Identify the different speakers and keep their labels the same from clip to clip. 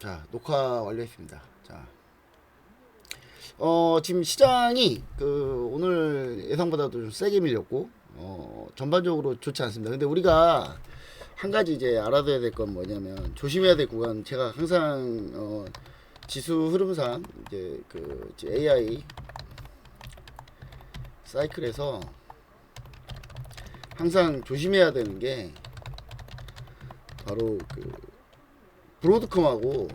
Speaker 1: 자, 녹화 완료했습니다. 자, 지금 시장이 오늘 예상보다도 좀 세게 밀렸고, 전반적으로 좋지 않습니다. 근데 우리가 한 가지 이제 알아둬야 될 건 뭐냐면, 조심해야 될 구간, 제가 항상, 지수 흐름상, 이제 AI 사이클에서 항상 조심해야 되는 게, 바로 브로드컴하고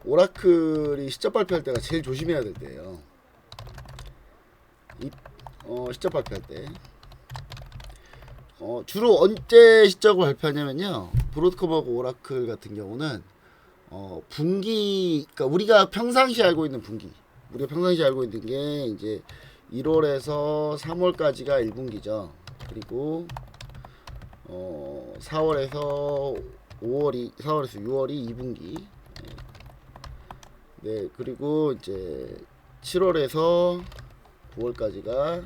Speaker 1: 오라클이 시적 발표할 때가 제일 조심해야 될 때예요. 시적 발표할 때. 주로 언제 시적을 발표하냐면요. 브로드컴하고 오라클 같은 경우는 분기, 그러니까 우리가 평상시 알고 있는 분기. 우리가 평상시 알고 있는 게 이제 1월에서 3월까지가 1분기죠. 그리고 4월에서 6월이 2분기. 네, 그리고 이제 7월에서 9월까지가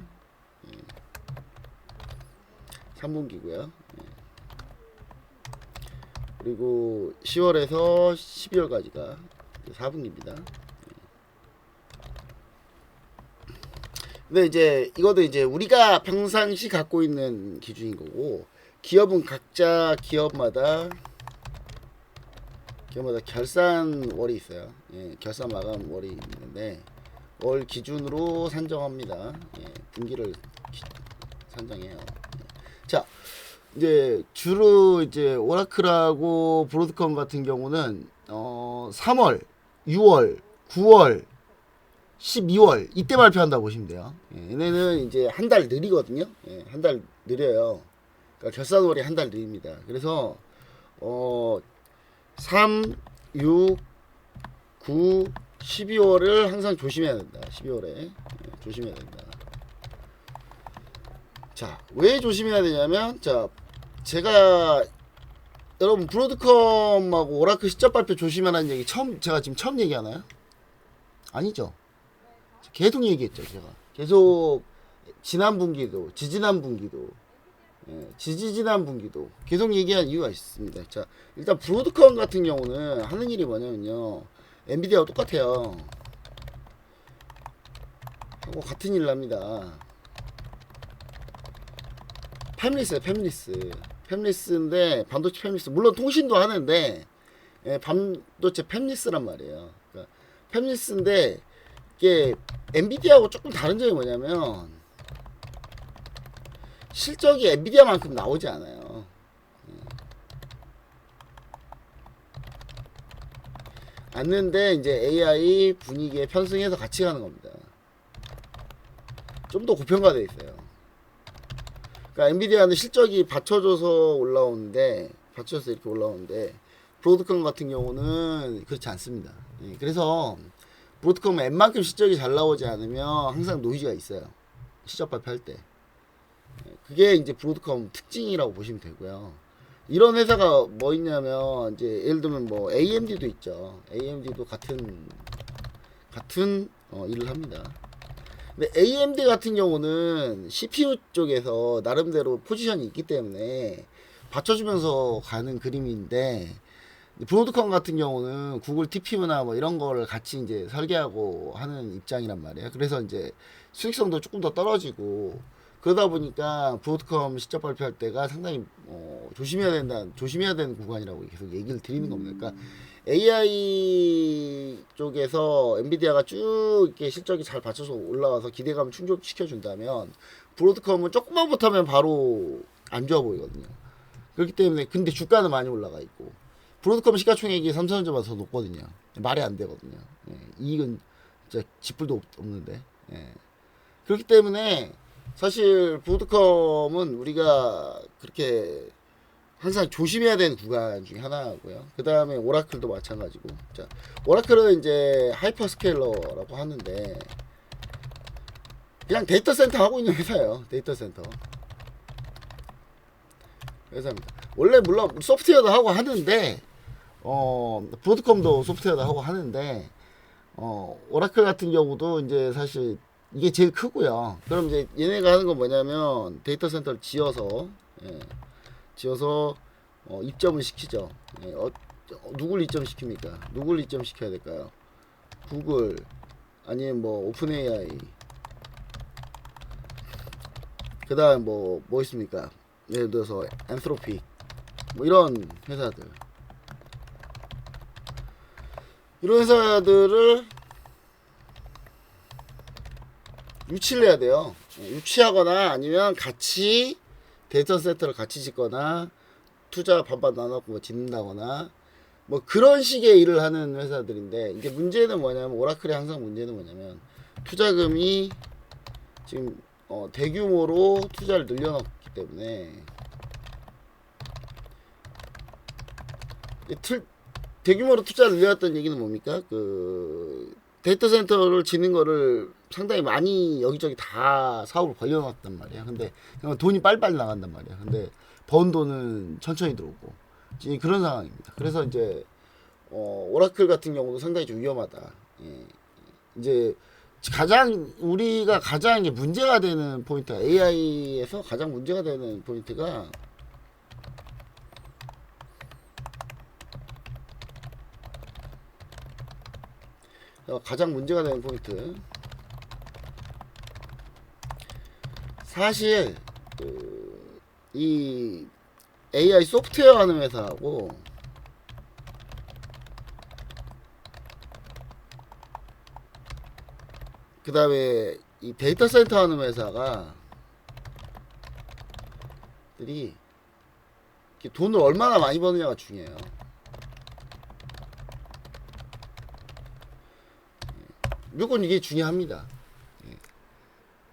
Speaker 1: 3분기고요. 그리고 10월에서 12월까지가 4분기입니다. 근데 이제 이것도 이제 우리가 평상시 갖고 있는 기준인 거고, 기업은 각자 기업마다 결산월이 있어요. 결산 마감월이 있는데 월 기준으로 산정합니다. 분기를 산정해요. 자, 이제 주로 이제 오라클하고 브로드컴 같은 경우는 3월, 6월, 9월, 12월 이때 발표한다고 보시면 돼요. 얘네는 이제 한 달 느리거든요. 한 달 느려요. 그러니까 결산월이 한 달 느립니다. 그래서 3, 6, 9, 12월을 항상 조심해야 된다. 12월에 조심해야 된다. 자, 왜 조심해야 되냐면, 자, 제가 여러분 브로드컴하고 오라클 시적 발표 조심하라는 얘기 제가 지금 처음 얘기하나요? 아니죠. 계속 얘기했죠. 제가 계속 지난 분기도, 지지난 분기도, 지지난 분기도 계속 얘기한 이유가 있습니다. 자, 일단 브로드컴 같은 경우는 하는 일이 뭐냐면요, 엔비디아와 똑같아요. 하고 같은 일을 합니다. 팹리스인데 반도체 팹리스, 물론 통신도 하는데 반도체 팹리스란 말이에요. 그러니까 팹리스인데 이게 엔비디아하고 조금 다른 점이 뭐냐면, 실적이 엔비디아만큼 나오지 않아요. 않는데 이제 AI 분위기에 편승해서 같이 가는 겁니다. 좀 더 고평가되어 있어요. 그러니까 엔비디아는 실적이 받쳐줘서 이렇게 올라오는데 브로드컴 같은 경우는 그렇지 않습니다. 그래서 브로드컴은 웬만큼 실적이 잘 나오지 않으면 항상 노이즈가 있어요. 실적 발표할 때. 그게 이제 브로드컴 특징이라고 보시면 되고요. 이런 회사가 뭐 있냐면, 이제 예를 들면 뭐 AMD도 있죠. AMD도 같은 일을 합니다. 근데 AMD 같은 경우는 CPU 쪽에서 나름대로 포지션이 있기 때문에 받쳐주면서 가는 그림인데, 브로드컴 같은 경우는 구글 TPU나 뭐 이런 거를 같이 이제 설계하고 하는 입장이란 말이에요. 그래서 이제 수익성도 조금 더 떨어지고, 그러다 보니까 브로드컴 시적 발표할 때가 상당히 조심해야 되는 구간이라고 계속 얘기를 드리는 겁니다. 그러니까 AI 쪽에서 엔비디아가 쭉 이렇게 실적이 잘 받쳐서 올라와서 기대감을 충족시켜 준다면, 브로드컴은 조금만 못하면 바로 안 좋아 보이거든요. 그렇기 때문에, 근데 주가는 많이 올라가 있고, 브로드컴 시가총액이 삼성전자보다 더 높거든요. 말이 안 되거든요. 이익은 진짜 지뿔도 없는데. 그렇기 때문에 사실 브로드컴은 우리가 그렇게 항상 조심해야 되는 구간 중에 하나고요. 그 다음에 오라클도 마찬가지고. 자, 오라클은 이제 하이퍼스케일러라고 하는데 그냥 데이터 센터 하고 있는 회사예요. 데이터 센터 회사입니다. 원래 물론 소프트웨어도 하고 하는데, 브로드컴도 소프트웨어도 하고 하는데, 오라클 같은 경우도 이제 사실 이게 제일 크고요. 그럼 이제 얘네가 하는 건 뭐냐면, 데이터 센터를 지어서 입점을 시키죠. 누굴 이점시킵니까? 누굴 이점시켜야 될까요? 구글 아니면 뭐 오픈 AI, 그 다음 뭐 있습니까? 예를 들어서 엔트로픽, 뭐 이런 회사들, 이런 회사들을 유치를 해야 돼요. 유치하거나 아니면 같이 데이터 센터를 같이 짓거나 투자 반반 나눠고 뭐 짓는다거나 뭐 그런 식의 일을 하는 회사들인데, 이게 문제는 뭐냐면, 오라클의 항상 문제는 뭐냐면, 투자금이 지금 대규모로 투자를 늘려놨기 때문에, 대규모로 투자를 늘려놨다는 얘기는 뭡니까? 그 데이터 센터를 짓는 거를 상당히 많이 여기저기 다 사업을 벌려놨단 말이야. 근데 돈이 빨리빨리 나간단 말이야. 근데 번 돈은 천천히 들어오고, 지금 그런 상황입니다. 그래서 이제 오라클 같은 경우도 상당히 좀 위험하다. 예. 이제 우리가 가장 이제 문제가 되는 포인트가, AI에서 가장 문제가 되는 포인트가 가장 문제가 되는 포인트, 사실 이 AI 소프트웨어 하는 회사하고 그 다음에 이 데이터 센터 하는 회사가 들이 돈을 얼마나 많이 버느냐가 중요해요. 무조건 이게 중요합니다.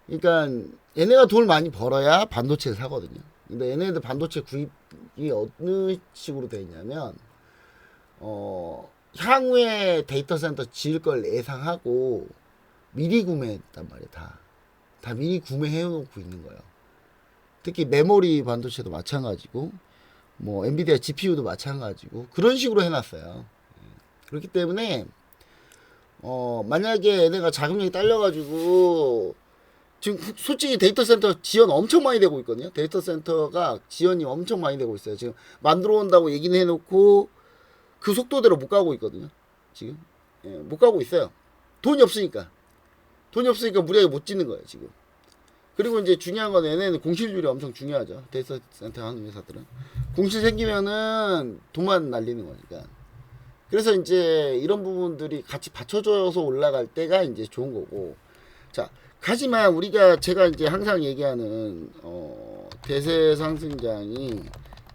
Speaker 1: 그러니까 얘네가 돈을 많이 벌어야 반도체를 사거든요. 근데 얘네들 반도체 구입이 어느 식으로 되어 있냐면, 향후에 데이터 센터 지을 걸 예상하고 미리 구매했단 말이에요. 다 미리 구매해 놓고 있는 거예요. 특히 메모리 반도체도 마찬가지고, 뭐 엔비디아 GPU도 마찬가지고, 그런 식으로 해놨어요. 그렇기 때문에 만약에 얘네가 자금력이 딸려가지고, 지금 솔직히 데이터 센터 지연 엄청 많이 되고 있거든요. 데이터 센터가 지연이 엄청 많이 되고 있어요. 지금 만들어 온다고 얘기는 해놓고 그 속도대로 못 가고 있거든요. 지금 못 가고 있어요. 돈이 없으니까 무리하게 못 짓는 거예요 지금. 그리고 이제 중요한 건, 얘네는 공실률이 엄청 중요하죠. 데이터 센터 하는 회사들은 공실 생기면은 돈만 날리는 거니까. 그래서 이제 이런 부분들이 같이 받쳐줘서 올라갈 때가 이제 좋은 거고. 자, 하지만 제가 이제 항상 얘기하는 대세 상승장이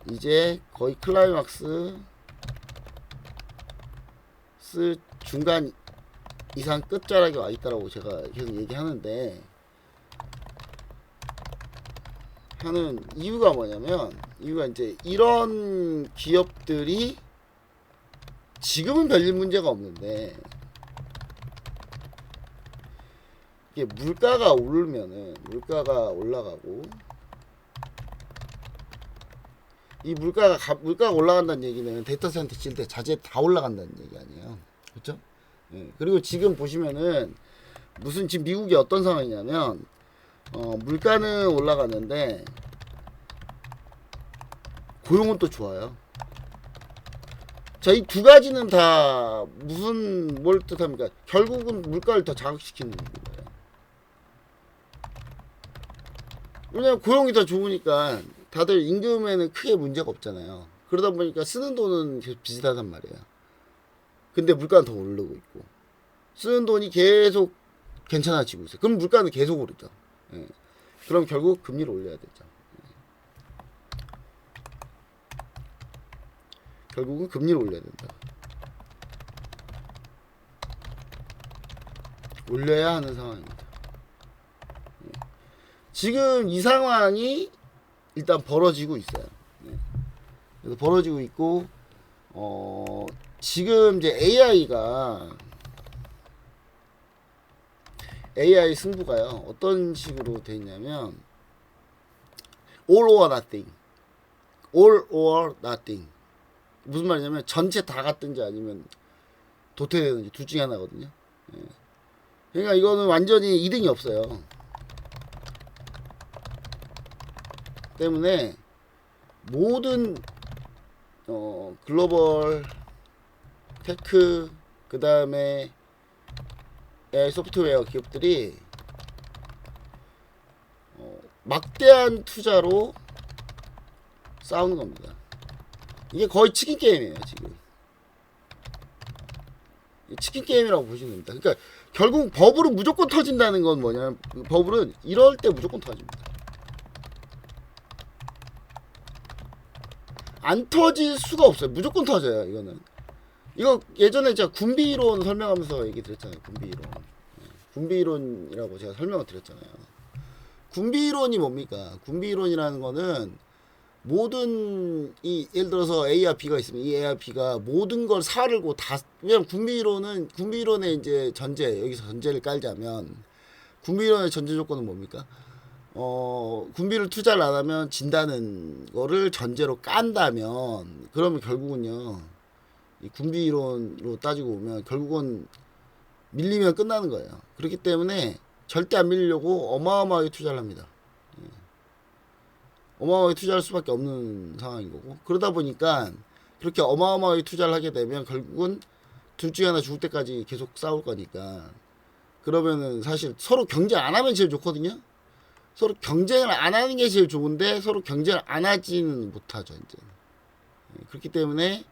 Speaker 1: 이제 거의 클라이막스 중간 이상 끝자락에 와 있다라고 제가 계속 얘기하는데, 하는 이유가 뭐냐면, 이유가 이제 이런 기업들이 지금은 별일 문제가 없는데, 이게 물가가 오르면은, 물가가 올라가고, 이 물가가 올라간다는 얘기는 데이터 센터 질 때 자재 다 올라간다는 얘기 아니에요. 그렇죠? 예. 그리고 지금 보시면은 지금 미국이 어떤 상황이냐면, 물가는 올라가는데 고용은 또 좋아요. 자, 이 두 가지는 다 뭘 뜻합니까? 결국은 물가를 더 자극시키는 거예요. 왜냐면 고용이 더 좋으니까 다들 임금에는 크게 문제가 없잖아요. 그러다 보니까 쓰는 돈은 계속 비슷하단 말이에요. 근데 물가는 더 오르고 있고, 쓰는 돈이 계속 괜찮아지고 있어요. 그럼 물가는 계속 오르죠. 예. 그럼 결국 금리를 올려야 되죠. 결국은 금리를 올려야 된다. 올려야 하는 상황입니다. 지금 이 상황이 일단 벌어지고 있어요. 그래서 벌어지고 있고, 지금 이제 AI 승부가요, 어떤 식으로 돼 있냐면, all or nothing. all or nothing. 무슨 말이냐면, 전체 다 갔든지 아니면 도태되든지 둘 중에 하나거든요. 그러니까 이거는 완전히 이등이 없어요. 때문에 모든 글로벌 테크, 그 다음에 소프트웨어 기업들이 막대한 투자로 싸우는 겁니다. 이게 거의 치킨 게임이에요 지금. 치킨 게임이라고 보시면 됩니다. 그러니까 결국 버블은 무조건 터진다는 건 뭐냐면, 버블은 이럴 때 무조건 터집니다. 안 터질 수가 없어요. 무조건 터져요. 이거는. 이거 예전에 제가 군비이론 설명하면서 얘기 드렸잖아요. 군비이론. 군비이론이라고 제가 설명을 드렸잖아요. 군비이론이 뭡니까? 군비이론이라는 거는 모든 이 예를 들어서 A와 B가 있으면 이 A와 B가 모든 걸 사르고 다, 왜냐면 군비이론의 이제 전제, 여기서 전제를 깔자면 군비이론의 전제 조건은 뭡니까? 군비를 투자를 안 하면 진다는 거를 전제로 깐다면, 그러면 결국은요, 이 군비이론으로 따지고 보면 결국은 밀리면 끝나는 거예요. 그렇기 때문에 절대 안 밀리려고 어마어마하게 투자를 합니다. 어마어마하게 투자할 수밖에 없는 상황인 거고, 그러다 보니까 그렇게 어마어마하게 투자를 하게 되면 결국은 둘 중에 하나 죽을 때까지 계속 싸울 거니까, 그러면은 사실 서로 경쟁 안 하면 제일 좋거든요. 서로 경쟁을 안 하는 게 제일 좋은데 서로 경쟁을 안 하지는 못하죠 이제. 그렇기 때문에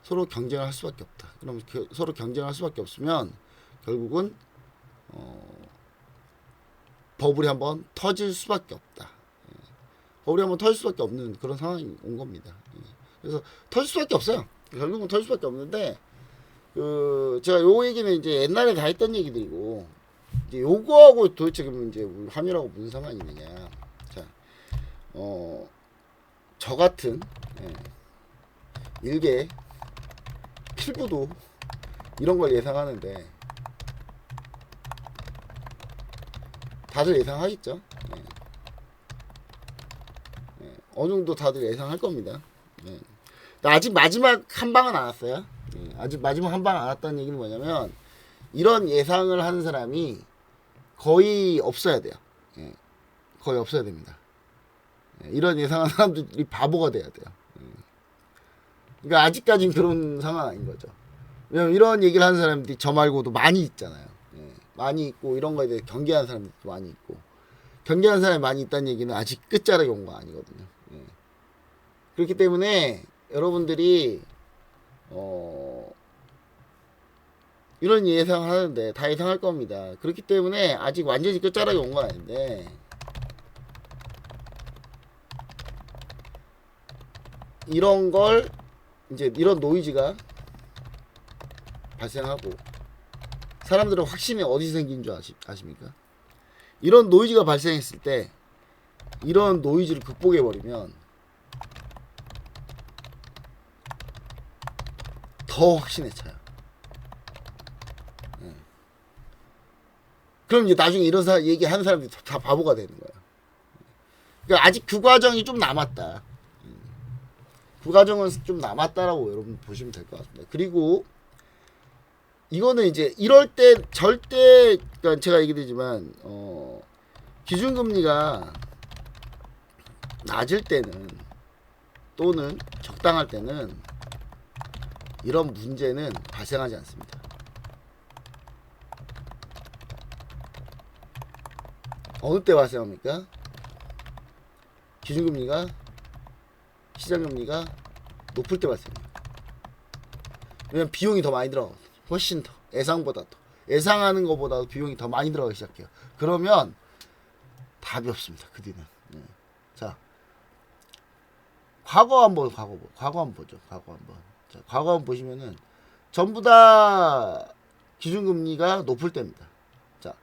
Speaker 1: 서로 경쟁을 할 수밖에 없다. 그럼 서로 경쟁을 할 수밖에 없으면 결국은 버블이 한번 터질 수밖에 없다. 버블이 한번 터질 수밖에 없는 그런 상황이 온 겁니다. 그래서 터질 수밖에 없어요. 결국은 터질 수밖에 없는데, 제가 요 얘기는 이제 옛날에 다 했던 얘기들이고, 이제 요거하고 도대체 그러면 이제 함유라고 무슨 상관이 있느냐. 자, 저 같은 일개 필부도 이런 걸 예상하는데 다들 예상하겠죠. 어느 정도 다들 예상할 겁니다. 아직 마지막 한 방은 안 왔어요. 아직 마지막 한 방 안 왔다는 얘기는 뭐냐면, 이런 예상을 하는 사람이 거의 없어야 돼요. 거의 없어야 됩니다. 이런 예상하는 사람들이 바보가 돼야 돼요. 그러니까 아직까지는 그런 상황 아닌 거죠. 왜냐면 이런 얘기를 하는 사람들이 저 말고도 많이 있잖아요. 많이 있고, 이런 거에 대해 경계하는 사람들도 많이 있고, 경계하는 사람이 많이 있다는 얘기는 아직 끝자락에 온 거 아니거든요. 그렇기 때문에 여러분들이 이런 예상을 하는데 다 예상할 겁니다. 그렇기 때문에 아직 완전히 끝자락에 온 건 아닌데, 이런 걸 이제 이런 노이즈가 발생하고, 사람들은 확신이 어디서 생긴 줄 아십니까? 이런 노이즈가 발생했을 때 이런 노이즈를 극복해 버리면 더 확신에 차요. 그럼 이제 나중에 이런 얘기하는 사람들이 다 바보가 되는 거예요. 그러니까 아직 그 과정이 좀 남았다. 그 과정은 좀 남았다라고 여러분 보시면 될 것 같습니다. 그리고 이거는 이제 이럴 때 절대, 그러니까 제가 얘기드리지만 기준금리가 낮을 때는, 또는 적당할 때는 이런 문제는 발생하지 않습니다. 어느 때 발생합니까? 기준금리가, 시장금리가 높을 때 발생해요. 왜냐면 비용이 더 많이 들어가거든요. 훨씬 더, 예상보다 더, 예상하는 것보다 비용이 더 많이 들어가기 시작해요. 그러면 답이 없습니다. 그 뒤는. 자, 과거 한번 보죠. 과거 한번. 자, 과거 한번 보시면은 전부 다 기준금리가 높을 때입니다. 자,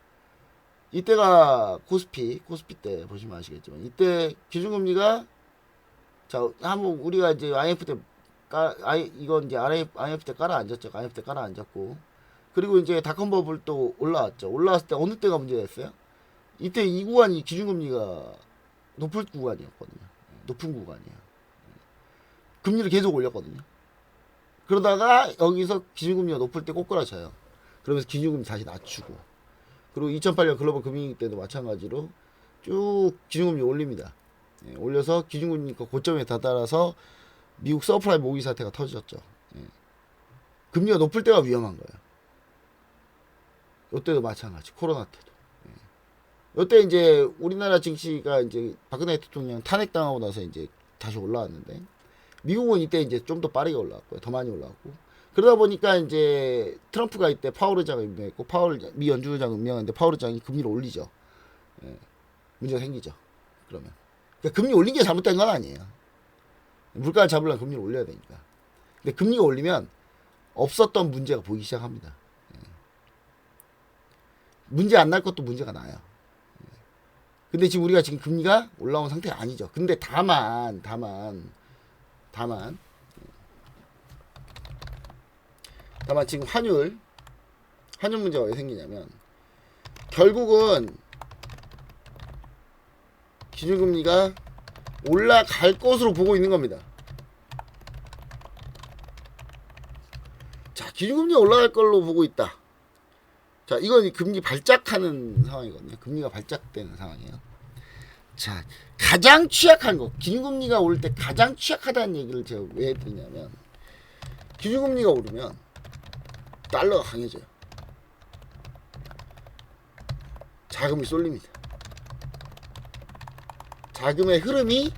Speaker 1: 이때가 코스피 때 보시면 아시겠지만, 이때 기준금리가, 자, 한번 우리가 이제 IMF 때 이건 이제 IMF 때 깔아앉았죠. IMF 때 깔아앉았고, 그리고 이제 닷컴 버블 또 올라왔죠. 올라왔을 때 어느 때가 문제였어요? 이때 이 구간이 기준금리가 높을 구간이었거든요. 높은 구간이에요. 금리를 계속 올렸거든요. 그러다가 여기서 기준금리가 높을 때 꼬꾸라져요. 그러면서 기준금리 다시 낮추고, 그리고 2008년 글로벌 금융위기 때도 마찬가지로 쭉 기준금리 올립니다. 올려서 기준금리 고점에 다다라서 미국 서프라임 모기 사태가 터졌죠. 금리가 높을 때가 위험한 거예요. 이때도 마찬가지. 코로나 때도. 이때 이제 우리나라 증시가 이제 박근혜 대통령 탄핵당하고 나서 이제 다시 올라왔는데 미국은 이때 이제 좀 더 빠르게 올라왔고요. 더 많이 올라왔고. 그러다 보니까 이제 트럼프가 이때 파월 의장을 임명했고 미 연준의장을 임명했는데 파월 의장이 금리를 올리죠. 문제가 생기죠. 그러면. 그러니까 금리 올린 게 잘못된 건 아니에요. 물가를 잡으려면 금리를 올려야 되니까. 근데 금리가 올리면 없었던 문제가 보이기 시작합니다. 문제 안 날 것도 문제가 나요. 근데 지금 우리가 지금 금리가 올라온 상태가 아니죠. 근데 다만 지금 환율 문제가 왜 생기냐면 결국은 기준금리가 올라갈 것으로 보고 있는 겁니다. 자, 기준금리가 올라갈 걸로 보고 있다. 자, 이건 금리 발작하는 상황이거든요. 금리가 발작되는 상황이에요. 자, 가장 취약한 거, 기준금리가 오를 때 가장 취약하다는 얘기를 제가 왜 드리냐면, 기준금리가 오르면 달러가 강해져요. 자금이 쏠립니다. 자금의 흐름이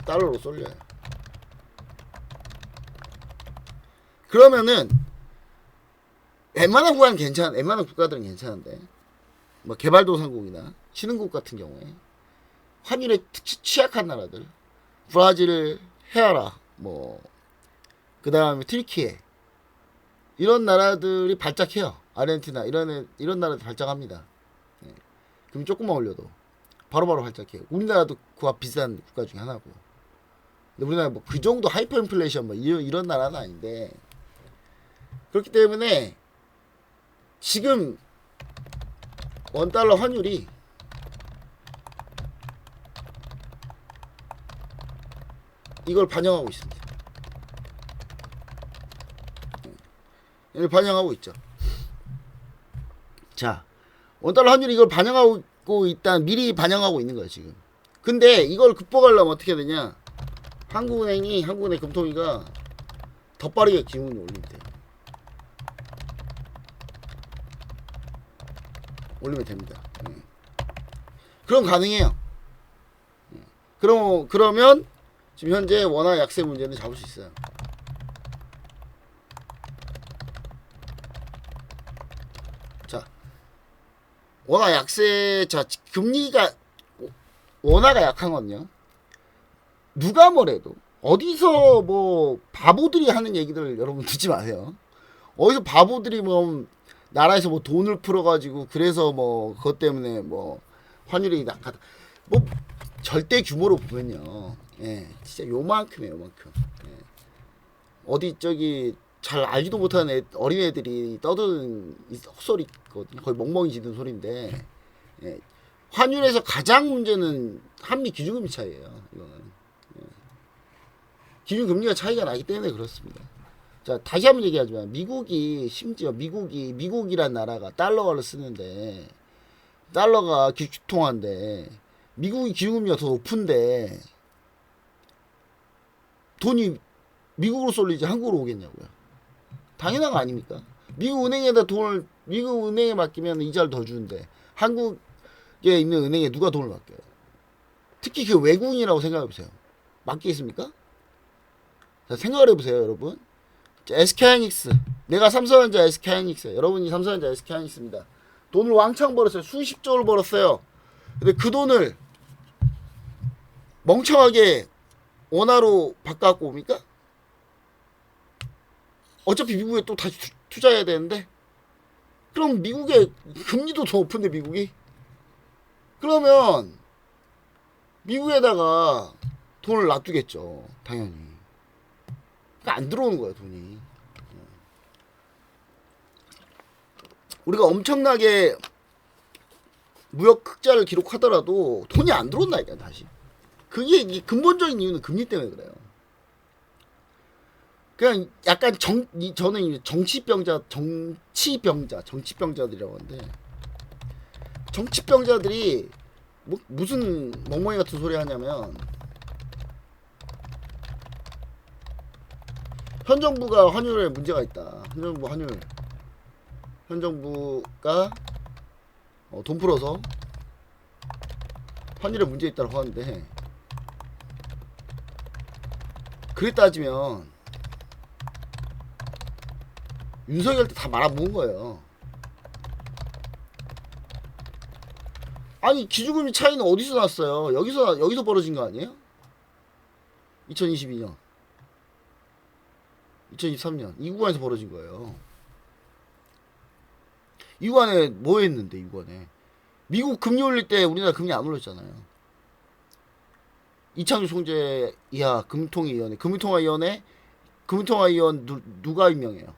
Speaker 1: 달러로 쏠려요. 그러면은 웬만한 국가들은 괜찮은데 뭐 개발도상국이나 신흥국 같은 경우에 환율에 취약한 나라들, 브라질, 헤아라, 뭐 그 다음에 튀르키예 이런 나라들이 발작해요. 아르헨티나 이런 나라들 발작합니다. 그럼 조금만 올려도 바로바로 발작해요. 우리나라도 그와 비슷한 국가 중에 하나고. 근데 우리나라 뭐 그 정도 하이퍼 인플레이션 뭐 이런 나라는 아닌데, 그렇기 때문에 지금 원달러 환율이 이걸 반영하고 있습니다. 이걸 반영하고 있죠. 자, 원달러 환율이 이걸 반영하고 미리 반영하고 있는 거예요, 지금. 근데 이걸 극복하려면 어떻게 해야 되냐? 한국은행 금통위가 더 빠르게 기준금리 올리면 돼요. 올리면 됩니다. 그럼 가능해요. 그러면 지금 현재 원화 약세 문제는 잡을 수 있어요. 자, 원화 약세, 자, 금리가, 원화가 약한 건요. 누가 뭐래도, 어디서 뭐, 바보들이 하는 얘기들 여러분 듣지 마세요. 어디서 바보들이 뭐, 나라에서 뭐 돈을 풀어가지고, 그래서 뭐, 그것 때문에 뭐, 환율이 낙하다. 뭐, 절대 규모로 보면요. 예, 진짜 요만큼이에요, 요만큼. 예. 어디 잘 알지도 못하는 어린애들이 떠드는 헛소리거든요. 거의 멍멍이 짖는 소리인데, 예. 환율에서 가장 문제는 한미 기준금리 차이예요. 이거는. 예. 기준금리가 차이가 나기 때문에 그렇습니다. 자, 다시 한번 얘기하지만 미국이란 나라가 달러를 쓰는데, 달러가 기축통화인데 미국이 기준금리가 더 높은데 돈이 미국으로 쏠리지 한국으로 오겠냐고요. 당연한 거 아닙니까? 미국 은행에 맡기면 이자를 더 주는데 한국에 있는 은행에 누가 돈을 맡겨요? 특히 그 외국인이라고 생각해보세요. 맡기겠습니까? 자, 생각을 해보세요, 여러분. 자, SK하이닉스, 내가 삼성전자 SK하이닉스, 여러분이 삼성전자 SK하이닉스입니다. 돈을 왕창 벌었어요. 수십조를 벌었어요. 근데 그 돈을 멍청하게 원화로 바꿔갖고 옵니까? 어차피 미국에 또 다시 투자해야 되는데, 그럼 미국의 금리도 더 높은데 미국이? 그러면 미국에다가 돈을 놔두겠죠, 당연히. 그러니까 안 들어오는 거야, 돈이. 우리가 엄청나게 무역 흑자를 기록하더라도 돈이 안 들어온다니까, 다시. 그게 근본적인 이유는 금리 때문에 그래요. 그냥 약간 저는 정치병자들이라고 하는데, 정치병자들이 무슨 멍멍이 같은 소리 하냐면, 현 정부가 환율에 문제가 있다. 현 정부가 돈 풀어서 환율에 문제 있다고 하는데, 그래 따지면 윤석열 때 다 말아먹은 거예요. 아니 기준금리 차이는 어디서 났어요? 여기서 벌어진 거 아니에요? 2022년 2023년 이 구간에서 벌어진 거예요. 이 구간에 뭐 했는데, 이 구간에 미국 금리 올릴 때 우리나라 금리 안 올렸잖아요. 이창규 총재 이하 금통위원회, 금융통화위원 누가 임명해요?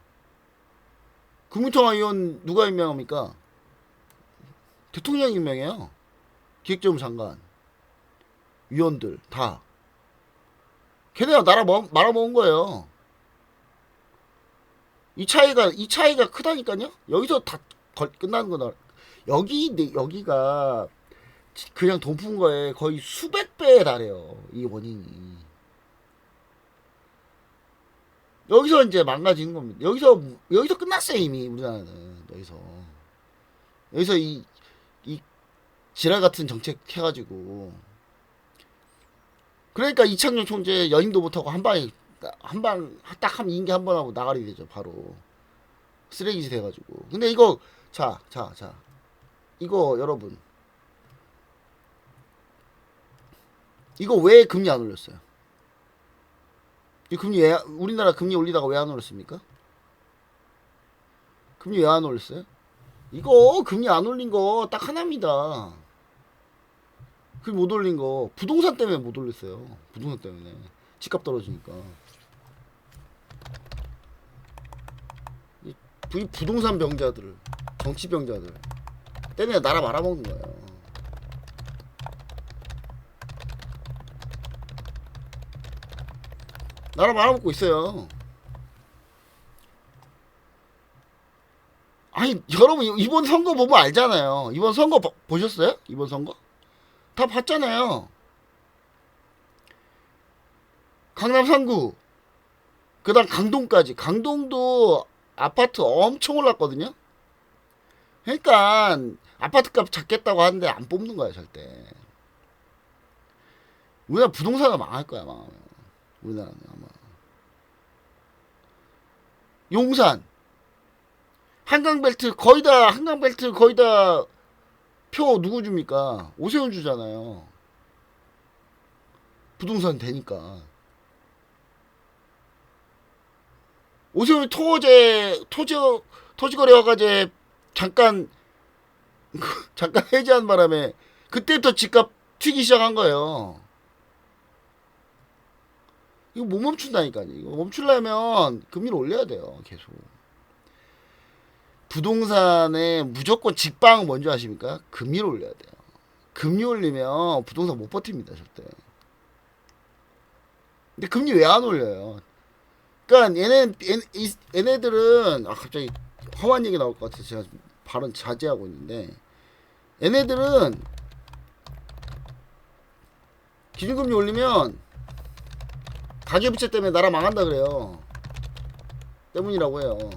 Speaker 1: 금융통화위원 누가 임명합니까? 대통령이 임명해요. 기획재무 장관, 위원들 다. 걔네가 나라 말아먹은 거예요. 이 차이가 크다니까요. 여기서 다 끝나는 거다. 여기가 그냥 돈 푼 거에 거의 수백 배에 달해요. 이 원인이. 여기서 이제 망가지는 겁니다. 여기서 끝났어요, 이미. 우리나라는 여기서 이 지랄 같은 정책 해가지고. 그러니까 이창용 총재 연임도 못하고 딱 하면 임기 한 번 하고 나가리 되죠, 바로. 쓰레기짓 해가지고. 근데 이거 자 이거 여러분, 이거 왜 금리 안 올렸어요? 이 금리 우리나라 금리 올리다가 왜 안 올렸습니까? 금리 왜 안 올렸어요? 이거 금리 안 올린 거 딱 하나입니다. 그 못 올린 거 부동산 때문에 못 올렸어요. 부동산 때문에 집값 떨어지니까. 이 부동산 병자들, 정치 병자들 때문에 나라 말아먹는 거예요. 나라 말아먹고 있어요. 아니 여러분, 이번 선거 보면 알잖아요. 이번 선거 보셨어요? 이번 선거? 다 봤잖아요. 강남 3구, 그 다음 강동까지. 강동도 아파트 엄청 올랐거든요. 그러니까 아파트값 잡겠다고 하는데 안 뽑는 거야 절대. 우리나라 부동산은 망할 거야, 망하면. 우리나라는 아마. 용산, 한강벨트 거의 다 표 누구 줍니까? 오세훈 주잖아요. 부동산 되니까. 오세훈이 토지거래 허가제 잠깐 해제한 바람에 그때부터 집값 튀기 시작한 거예요. 이거 못 멈춘다니까요. 이거 멈추려면 금리를 올려야 돼요, 계속. 부동산에 무조건 직방 먼저 하십니까? 금리를 올려야 돼요. 금리 올리면 부동산 못 버팁니다, 절대. 근데 금리 왜 안 올려요? 그러니까 얘네들은 갑자기 험한 얘기 나올 것 같아서 제가 발언 자제하고 있는데, 얘네들은 기준금리 올리면 가계부채 때문에 나라 망한다 그래요. 때문이라고 해요.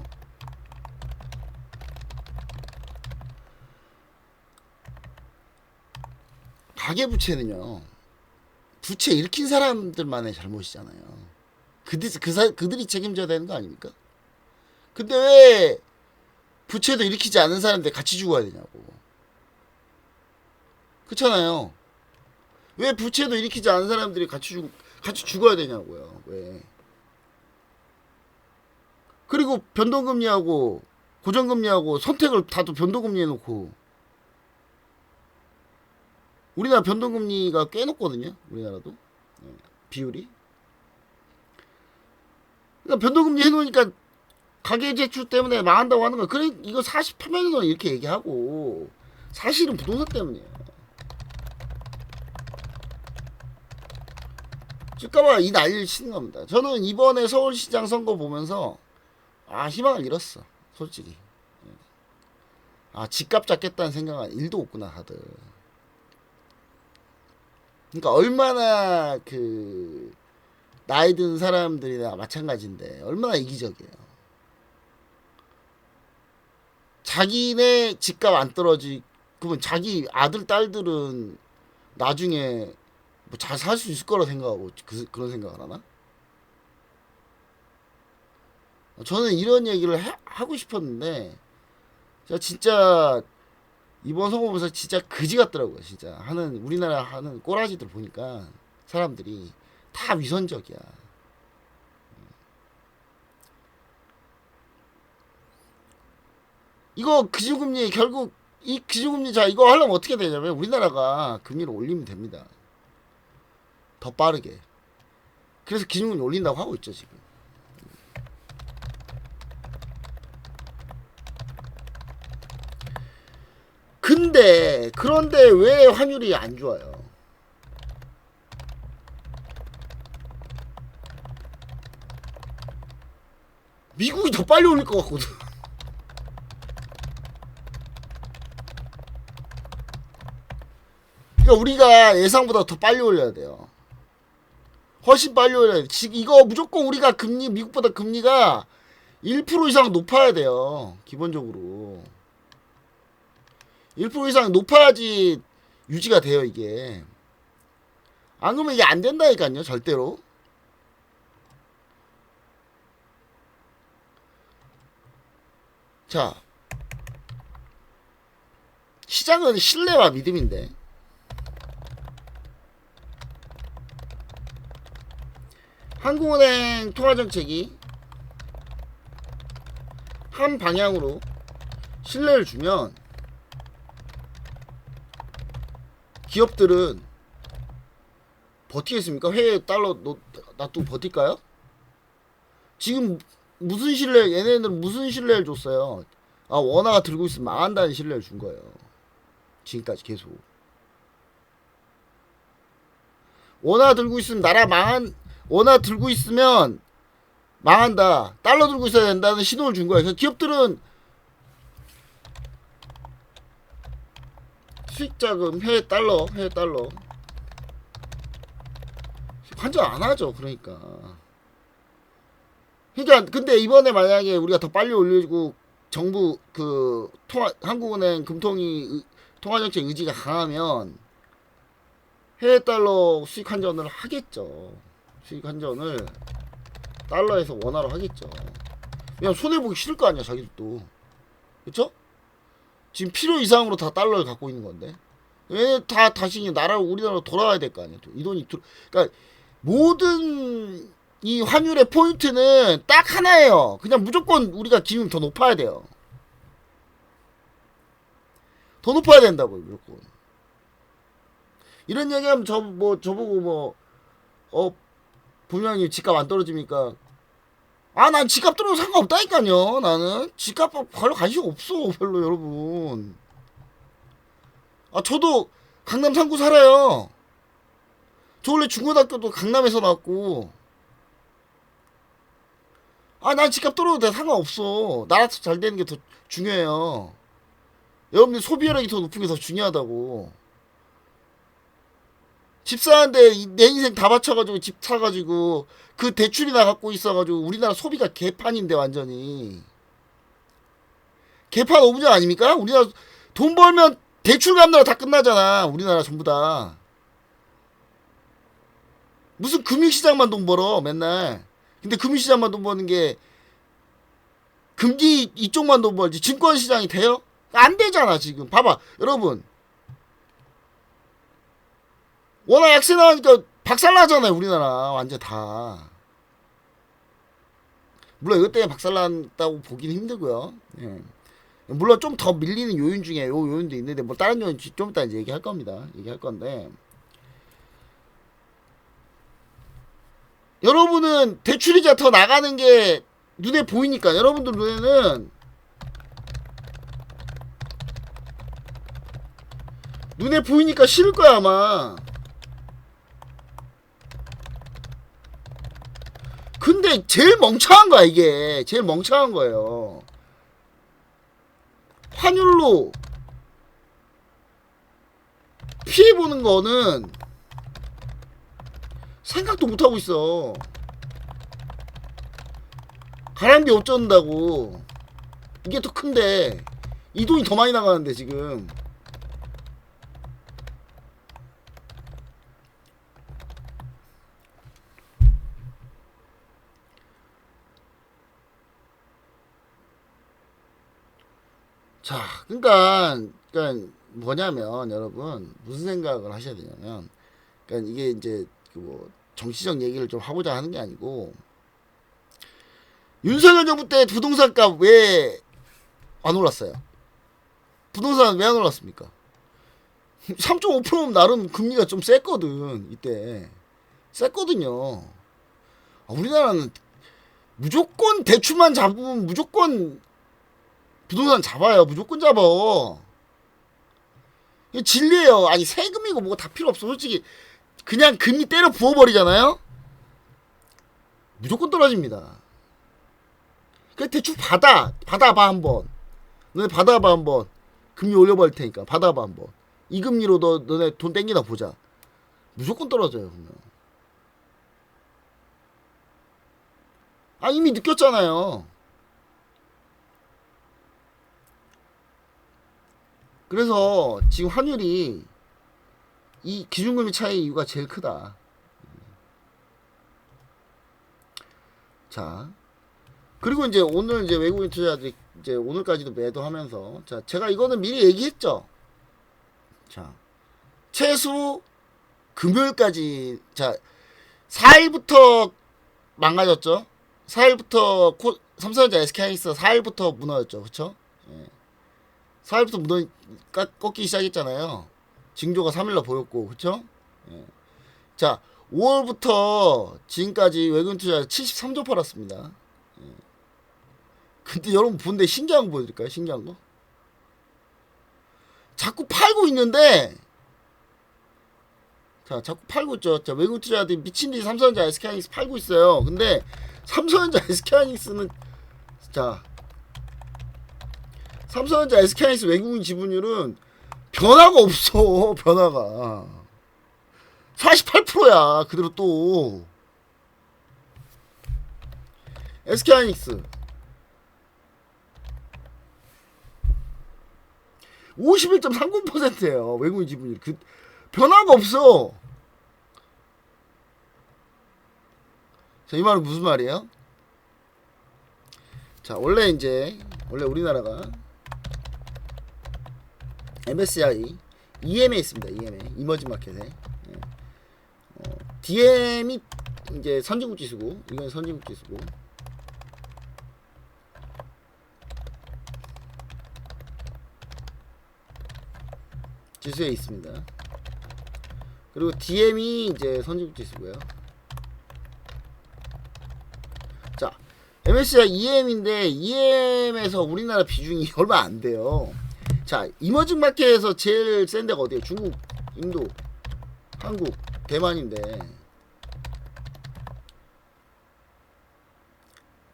Speaker 1: 가계부채는요, 부채 일으킨 사람들만의 잘못이잖아요. 그들이 책임져야 되는 거 아닙니까? 근데 왜 부채도 일으키지 않은 사람들 같이 죽어야 되냐고. 그렇잖아요. 왜 부채도 일으키지 않은 사람들이 같이 죽어야 되냐고요. 왜? 그리고 변동금리하고 고정금리하고 선택을 다도 변동금리 해놓고. 우리나라 변동금리가 꽤 높거든요. 우리나라도 비율이. 그러니까 변동금리 해놓으니까 가계제출 때문에 망한다고 하는 거. 그래, 이거 48만원 이렇게 얘기하고 사실은 부동산 때문이에요. 집값아 이 난리를 치는 겁니다. 저는 이번에 서울시장 선거 보면서 희망을 잃었어, 솔직히. 집값 잡겠다는 생각은 1도 없구나, 다들. 그러니까 얼마나 나이 든 사람들이나 마찬가지인데 얼마나 이기적이에요. 자기네 집값 안 떨어지 그러면 자기 아들 딸들은 나중에 뭐 잘 살 수 있을 거라 생각하고 그런 생각을 하나? 저는 이런 얘기를 하고 싶었는데 제가 진짜 이번 선거 보면서 진짜 그지 같더라고요. 진짜 하는 우리나라 하는 꼬라지들 보니까 사람들이 다 위선적이야. 이거 기준금리 결국 이 기준금리 자 이거 하려면 어떻게 되냐면 우리나라가 금리를 올리면 됩니다. 더 빠르게. 그래서 기준금리 올린다고 하고 있죠 지금. 근데 그런데 왜 환율이 안 좋아요? 미국이 더 빨리 올릴 것 같거든. 그러니까 우리가 예상보다 더 빨리 올려야 돼요. 훨씬 빨리 올려야 돼. 지금 이거 무조건 우리가 금리 미국보다 금리가 1% 이상 높아야 돼요. 기본적으로 1% 이상 높아야지 유지가 돼요 이게. 안 그러면 이게 안 된다니까요 절대로. 자, 시장은 신뢰와 믿음인데 한국은행 통화정책이 한 방향으로 신뢰를 주면 기업들은 버티겠습니까? 해외 달러 놔두고 버틸까요? 지금 무슨 신뢰 얘네들은 무슨 신뢰를 줬어요? 아 원화가 들고 있으면 망한다는 신뢰를 준 거예요. 지금까지 계속 원화 들고 있으면 나라 망한 원화 들고 있으면 망한다. 달러 들고 있어야 된다는 신호를 준 거예요. 그래서 기업들은 수익자금 해외 달러 환전 안 하죠. 그러니까 근데 이번에 만약에 우리가 더 빨리 올리고 정부 그 한국은행 금통위 통화정책 의지가 강하면 해외 달러 수익 환전을 하겠죠. 수익 환전을 달러에서 원화로 하겠죠. 왜냐면 손해보기 싫을 거 아니야 자기들도. 그쵸? 지금 필요 이상으로 다 달러를 갖고 있는 건데 얘네 다 다시 우리나라로 돌아와야 될 거 아니야. 이 돈이 그러니까 모든 이 환율의 포인트는 딱 하나예요. 그냥 무조건 우리가 기준이 더 높아야 돼요. 더 높아야 된다고요 무조건. 이런 얘기하면 저보고 분명히 집값 안 떨어집니까? 아, 난 집값 떨어도 상관없다니까요. 나는 집값 별로 관심 없어. 별로 여러분. 아, 저도 강남 상구 살아요. 저 원래 중고등학교도 강남에서 나왔고. 아, 난 집값 떨어도 돼. 상관없어. 나라도 잘 되는 게 더 중요해요. 여러분들 소비력이 더 높은 게 더 중요하다고. 집 사는데 내 인생 다 바쳐가지고 집 사가지고 그 대출이나 갖고 있어가지고 우리나라 소비가 개판인데 완전히 개판 오브제 아닙니까? 우리나라 돈 벌면 대출 갚느라 다 끝나잖아. 우리나라 전부 다 무슨 금융시장만 돈 벌어 맨날. 근데 금융시장만 돈 버는 게 금기 이쪽만 돈 벌지 증권시장이 돼요? 안 되잖아 지금. 봐봐 여러분 워낙 약세 나가니까 박살나잖아요 우리나라 완전 다. 물론 이것 때문에 박살났다고 보기는 힘들고요. 예. 물론 좀 더 밀리는 요인 중에 요 요인도 있는데 뭐 다른 요인 좀 이따 이제 얘기할 겁니다. 얘기할 건데 여러분은 대출이자 더 나가는 게 눈에 보이니까 여러분들 눈에 보이니까 싫을 거야 아마. 근데 제일 멍청한 거야 이게. 제일 멍청한 거예요. 환율로 피해보는 거는 생각도 못하고 있어. 가랑비 어쩐다고. 이게 더 큰데 이 돈이 더 많이 나가는데 지금. 자, 그러니까 뭐냐면 여러분 무슨 생각을 하셔야 되냐면, 그러니까 이게 이제 그 정치적 얘기를 좀 하고자 하는 게 아니고, 윤석열 정부 때 부동산값 왜 안 올랐어요? 부동산 왜 안 올랐습니까? 3.5%면 나름 금리가 좀 셌거든. 이때 셌거든요. 우리나라는 무조건 대출만 잡으면 무조건 부동산 잡아요. 무조건 잡아. 이게 진리예요. 아니 세금이고 뭐가 다 필요 없어. 솔직히 그냥 금리 때려 부어버리잖아요. 무조건 떨어집니다. 그 대출 받아봐 한번. 너네 받아봐 한번. 금리 올려버릴 테니까 받아봐 한번. 이 금리로 너네 돈 땡기나 보자. 무조건 떨어져요. 그러면. 이미 느꼈잖아요. 그래서 지금 환율이 이 기준금리 차이 이유가 제일 크다. 자, 그리고 이제 오늘 이제 외국인 투자자들이 이제 오늘까지도 매도하면서, 자, 제가 이거는 미리 얘기했죠. 자, 최소 금요일까지, 자, 4일부터 망가졌죠. 4일부터 삼성전자 SK하이닉스 4일부터 무너졌죠. 그쵸? 예. 4일부터 꺾기 시작했잖아요. 징조가 3일날 보였고, 그쵸? 예. 자, 5월부터 지금까지 외국인 투자 73조 팔았습니다. 예. 근데 여러분 본데 신기한 거 보여드릴까요? 신기한 거? 자꾸 팔고 있는데, 자, 자꾸 팔고 있죠. 자, 외국 투자자들이 미친듯이 삼성전자 SK하이닉스 팔고 있어요. 근데 삼성전자 SK하이닉스는, 자, 삼성전자 SK하이닉스 외국인 지분율은 변화가 없어. 변화가 48%야. 그대로 또 SK하이닉스 51.30%예요. 외국인 지분율. 그 변화가 없어. 자, 이 말은 무슨 말이에요? 자, 원래 우리나라가 MSCI EM에 있습니다. EM에 이머징 마켓에. 예. DM이 이제 선진국 지수고, 이건 선진국 지수고. 지수에 있습니다. 그리고 DM이 이제 선진국 지수고요. 자, MSCI EM인데 EM에서 우리나라 비중이 얼마 안 돼요. 자, 이머징 마켓에서 제일 센 데가 어디예요? 중국, 인도, 한국, 대만인데.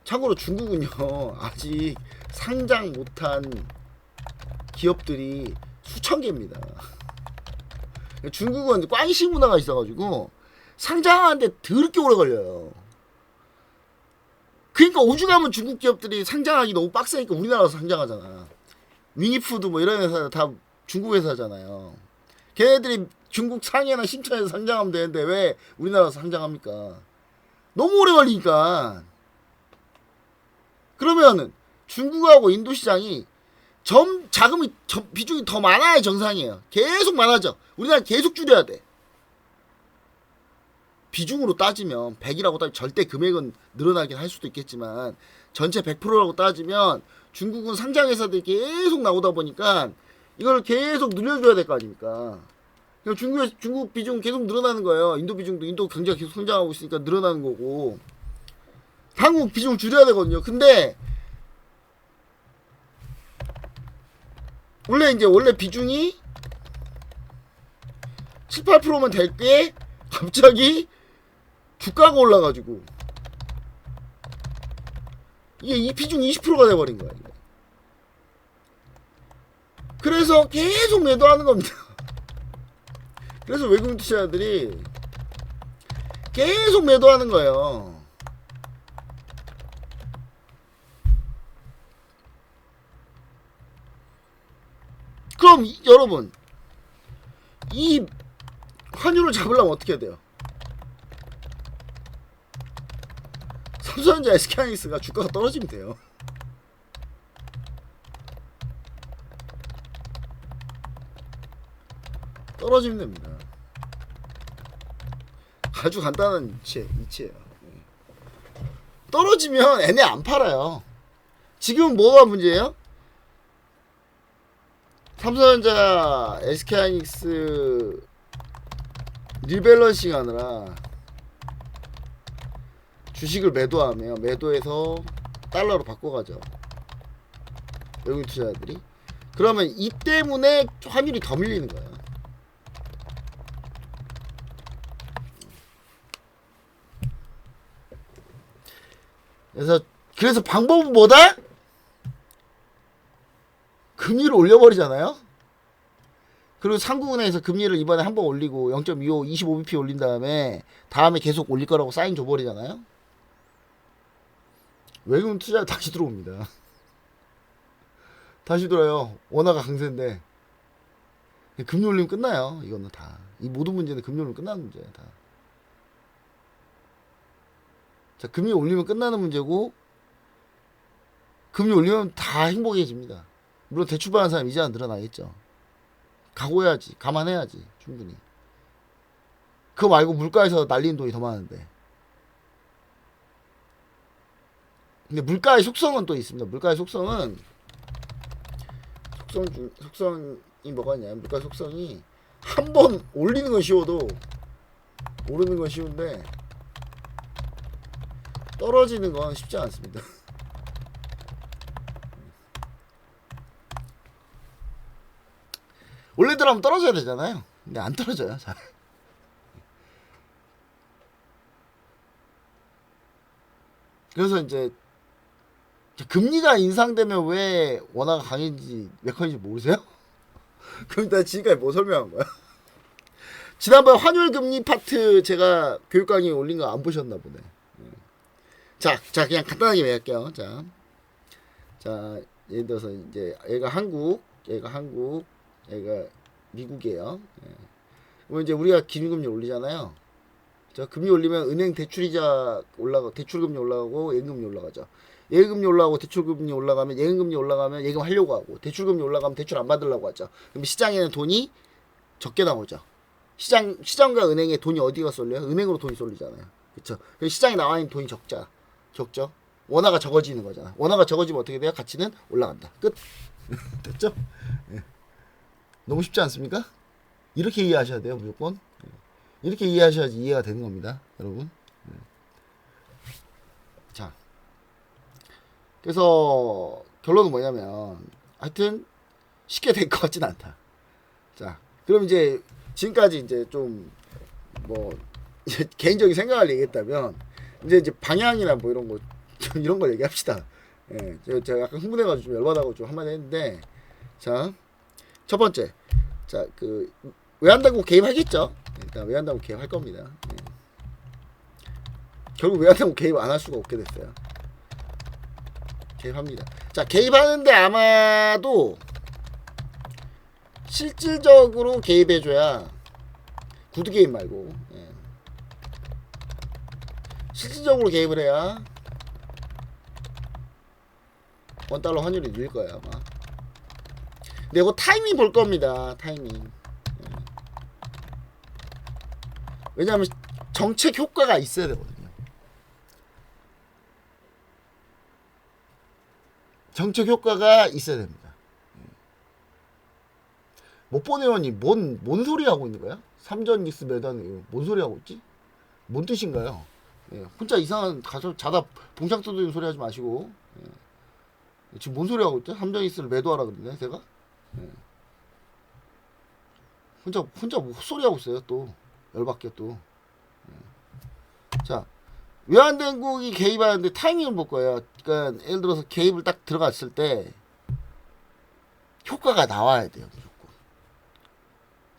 Speaker 1: 참고로 중국은요, 아직 상장 못한 기업들이 수천 개입니다. 중국은 꽝시 문화가 있어가지고 상장하는데 더럽게 오래 걸려요. 그러니까 오죽하면 중국 기업들이 상장하기 너무 빡세니까 우리나라에서 상장하잖아. 위니푸드 뭐 이런 회사 다 중국 회사잖아요. 걔네들이 중국 상해나 신천에서 상장하면 되는데 왜 우리나라에서 상장합니까? 너무 오래 걸리니까. 그러면은 중국하고 인도 시장이 자금이 비중이 더 많아야 정상이에요. 계속 많아져. 우리나라 계속 줄여야 돼. 비중으로 따지면 100이라고 따지면 절대 금액은 늘어나긴 할 수도 있겠지만 전체 100%라고 따지면 중국은 상장회사들이 계속 나오다 보니까 이걸 계속 늘려줘야 될 거 아닙니까? 중국 비중 계속 늘어나는 거예요. 인도 비중도 인도 경제가 계속 성장하고 있으니까 늘어나는 거고, 한국 비중을 줄여야 되거든요. 근데 원래 비중이 7, 8%만 될 게 갑자기 주가가 올라가지고 이게 이 비중 20%가 돼버린 거야. 그래서 계속 매도하는 겁니다. 그래서 외국인 투자자들이 계속 매도하는 거예요. 그럼 여러분 이 환율을 잡으려면 어떻게 해야 돼요? 삼성전자 SK하이닉스가 주가가 떨어지면 돼요. 떨어지면 됩니다. 아주 간단한 이치예요. 떨어지면 얘네 안 팔아요. 지금 뭐가 문제예요? 삼성전자, SK하이닉스 리밸런싱 하느라 주식을 매도해서 달러로 바꿔가죠. 외국인 투자자들이. 그러면 이 때문에 환율이 더 밀리는 거예요. 그래서 방법은 뭐다? 금리를 올려버리잖아요. 그리고 상구은행에서 금리를 이번에 한번 올리고 0.25 25bp 올린 다음에 계속 올릴 거라고 사인 줘버리잖아요. 외국인 투자 다시 들어옵니다. 다시 들어요. 원화가 강세인데 금리 올리면 끝나요. 이거는 다. 이 모든 문제는 금리 올리면 끝나는 문제예요. 다. 자, 금리 올리면 끝나는 문제고 금리 올리면 다 행복해집니다. 물론 대출 받는 사람 이자는 늘어나겠죠. 각오해야지. 감안해야지. 충분히. 그거 말고 물가에서 날리는 돈이 더 많은데. 근데 물가의 속성은 또 있습니다. 물가의 속성이 뭐가 있냐면 물가 속성이 한 번 올리는 건 쉬워도 오르는 건 쉬운데 떨어지는 건 쉽지 않습니다. 원래대로 떨어져야 되잖아요. 근데 안 떨어져요. 잘. 그래서 이제 금리가 인상되면 왜 원화가 강해진지 메커니즘 모르세요? 그럼 나 지금까지 뭐 설명한 거야? 지난번 환율 금리 파트 제가 교육 강의 올린 거 안 보셨나 보네. 자 그냥 간단하게 얘기할게요. 자 예를 들어서 이제 얘가 한국, 얘가 미국이에요. 그럼 이제 우리가 기준금리 올리잖아요. 자, 금리 올리면 은행 대출이자 대출금리 올라가고 예금금리 올라가죠. 예금금리 올라가고 대출금리 올라가면 예금금리 올라가면 예금 하려고 하고 대출금리 올라가면 대출 안 받으려고 하죠. 그럼 시장에는 돈이 적게 나오죠. 시장과 은행에 돈이 어디가 쏠려요? 은행으로 돈이 쏠리잖아요. 그렇죠? 시장에 나와 있는 돈이 적죠. 원화가 적어지는 거잖아. 원화가 적어지면 어떻게 돼요? 가치는 올라간다. 끝. 됐죠? 네. 너무 쉽지 않습니까? 이렇게 이해하셔야 돼요, 무조건. 이렇게 이해하셔야지 이해가 되는 겁니다, 여러분. 자, 그래서 결론은 뭐냐면 하여튼 쉽게 될 것 같진 않다. 자, 그럼 이제 지금까지 이제 좀 뭐 개인적인 생각을 얘기했다면 이제 방향이나 뭐 이런 거 좀 이런 걸 얘기합시다. 예, 제가 약간 흥분해가지고 좀 열받아가지고 좀 한마디 했는데, 자, 첫 번째, 자, 그 외환당국 개입하겠죠. 일단 외환당국 개입할 겁니다. 예. 결국 외환당국 개입 안 할 수가 없게 됐어요. 개입합니다. 자, 개입하는데 아마도 실질적으로 개입해줘야 구두 개입 말고, 예. 실질적으로 개입을 해야 원달러 환율이 늘 거예요 아마. 근데 이거 타이밍 볼 겁니다. 타이밍. 예. 왜냐하면 정책 효과가 있어야 되거든요. 정책 효과가 있어야 됩니다. 못본 의원이 뭔 소리 하고 있는 거야? 삼전기스 매단 뭔 소리 하고 있지? 뭔 뜻인가요? 예, 혼자 이상한 자다 봉창 떠드는 소리 하지 마시고. 예. 지금 뭔 소리 하고 있죠? 삼전기스를 매도하라 그러네 제가. 예. 혼자 뭐 헛소리 하고 있어요. 또 열받게 또. 예. 자, 외환당국이 개입하는데 타이밍을 볼 거예요. 그러니까 예를 들어서 개입을 딱 들어갔을 때 효과가 나와야 돼요. 무조건.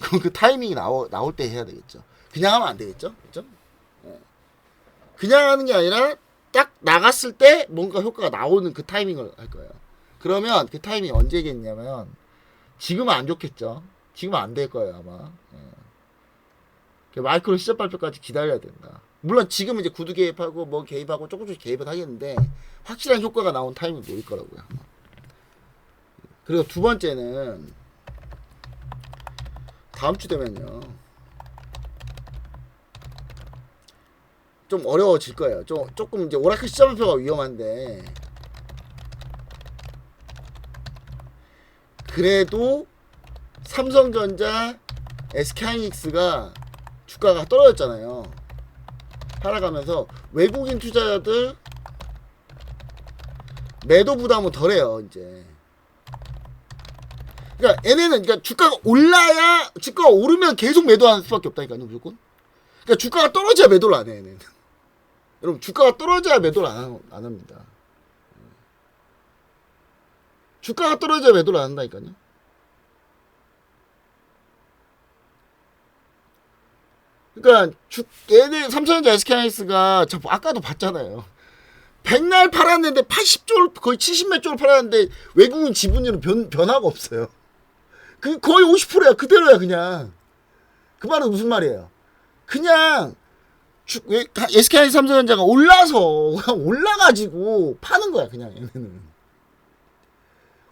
Speaker 1: 그럼 그 타이밍이 나올 때 해야 되겠죠. 그냥 하면 안 되겠죠. 그렇죠? 예. 그냥 하는 게 아니라 딱 나갔을 때 뭔가 효과가 나오는 그 타이밍을 할 거예요. 그러면 그 타이밍이 언제겠냐면 지금은 안 좋겠죠. 지금은 안 될 거예요 아마. 마이크로 시작 발표까지 기다려야 된다. 물론 지금은 이제 구두 개입하고 뭐 개입하고 조금씩 개입은 하겠는데 확실한 효과가 나온 타이밍을 노릴 거라고요. 그리고 두 번째는 다음 주 되면요 좀 어려워질 거예요. 조금 이제 오라클 시작 발표가 위험한데 그래도 삼성전자, SK하이닉스가 주가가 떨어졌잖아요. 하락하면서 외국인 투자자들 매도 부담은 덜해요 이제. 그러니까 얘네는 그러니까 주가가 올라야 주가가 오르면 계속 매도하는 수밖에 없다니까요 무조건. 그러니까 주가가 떨어져야 매도를 안 해 얘네는. 여러분 주가가 떨어져야 매도를 안 합니다. 주가가 떨어져야 매도를 안 한다니까요. 그러니까 얘네 삼성전자 SK하이닉스가 저 아까도 봤잖아요. 백날 팔았는데 80조 거의 70몇 조를 팔았는데 외국인 지분율은 변화가 없어요. 그 거의 50%야 그대로야 그냥. 그 말은 무슨 말이에요? 그냥 SK하이닉스 삼성전자가 올라가지고 파는 거야 그냥 얘네는.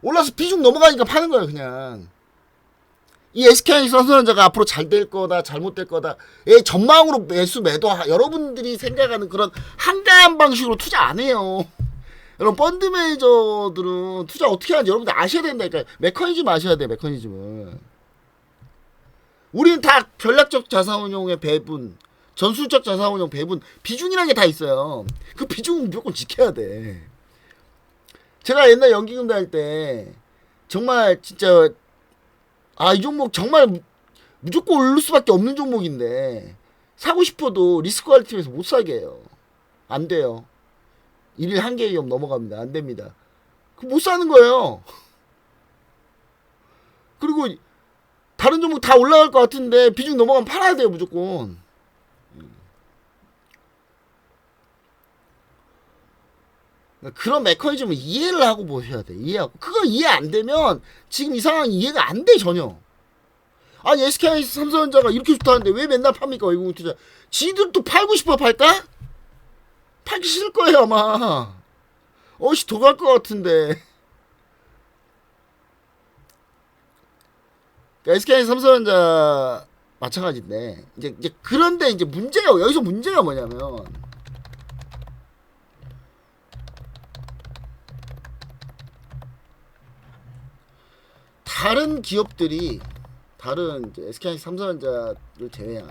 Speaker 1: 올라서 비중 넘어가니까 파는 거야 그냥. 이 SK하이닉스 삼성전자가 앞으로 잘 될 거다 잘못될 거다 전망으로 매도 여러분들이 생각하는 그런 한가한 방식으로 투자 안 해요. 여러분 펀드 매니저들은 투자 어떻게 하는지 여러분들 아셔야 된다니까. 메커니즘 아셔야 돼. 메커니즘을. 우리는 다 전략적 자산운용의 배분, 전술적 자산운용 배분 비중이라는 게 다 있어요. 그 비중은 무조건 지켜야 돼. 제가 옛날 연기금 다닐 때 정말 진짜 이 종목 정말 무조건 오를 수밖에 없는 종목인데 사고 싶어도 리스크 관리팀에서 못 사게 해요. 안 돼요. 일일 한계 위험 넘어갑니다. 안 됩니다. 못 사는 거예요. 그리고 다른 종목 다 올라갈 것 같은데 비중 넘어가면 팔아야 돼요 무조건. 그런 메커니즘을 이해를 하고 보셔야 돼. 이해하고. 그거 이해 안 되면 지금 이 상황이 이해가 안 돼 전혀. 아니 SK하이닉스 삼성전자가 이렇게 좋다는데 왜 맨날 팝니까 외국인 투자. 지들도 팔고 싶어 팔까? 팔기 싫을 거예요 아마. 어씨 더 갈 것 같은데. 그러니까 SK하이닉스 삼성전자 마찬가지인데 이제 그런데 이제 문제가 여기서 문제가 뭐냐면 다른 기업들이 다른 SK하이닉스 삼성전자를 제외한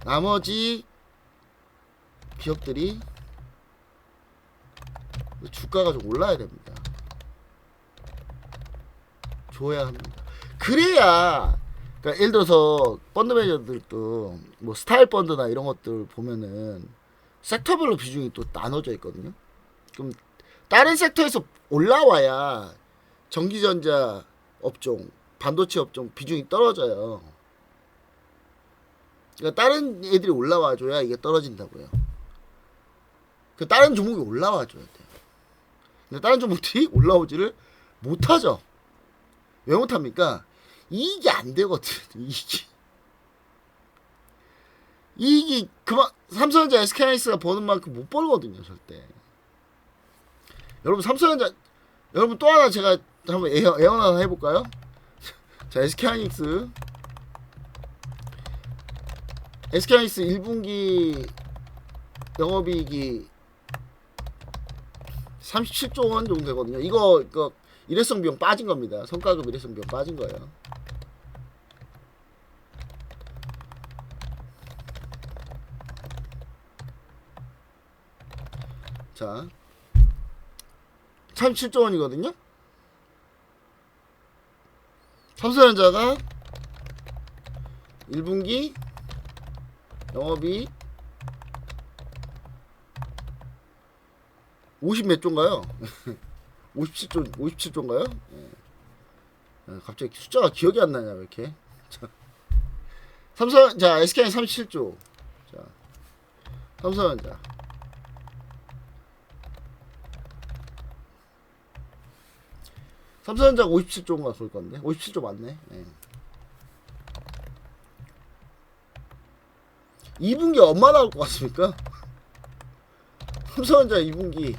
Speaker 1: 나머지 기업들이 주가가 좀 올라야 됩니다. 줘야 합니다. 그래야 그러니까 예를 들어서 펀드 매니저들도 뭐 스타일 펀드나 이런 것들 보면은 섹터별로 비중이 또 나눠져 있거든요. 그럼 다른 섹터에서 올라와야 전기전자 업종, 반도체 업종 비중이 떨어져요. 그러니까 다른 애들이 올라와줘야 이게 떨어진다고요. 그 다른 종목이 올라와줘야 돼요. 근데 다른 종목들이 올라오지를 못하죠. 왜 못합니까? 이익이 안 되거든. 이익이 그만 삼성전자 SK하이닉스가 버는 만큼 못 벌거든요 절대. 여러분 삼성전자 여러분 또 하나 제가 한번 예언 하나 해볼까요? 자 SK하이닉스 1분기 영업이익이 37조 원 정도 되거든요. 이거 일회성 비용 빠진 겁니다. 성과급 일회성 비용 빠진 거예요. 자 37조 원이거든요. 삼성전자가 1분기 영업이익 50 몇 조인가요? 57조인가요? 네. 갑자기 숫자가 기억이 안 나냐 왜 이렇게? 자 SK는 37조. 자 삼성전자 삼성전자가 57조인가 그럴 건데 57조 맞네. 네. 2분기 얼마 나올 것 같습니까? 삼성전자 2분기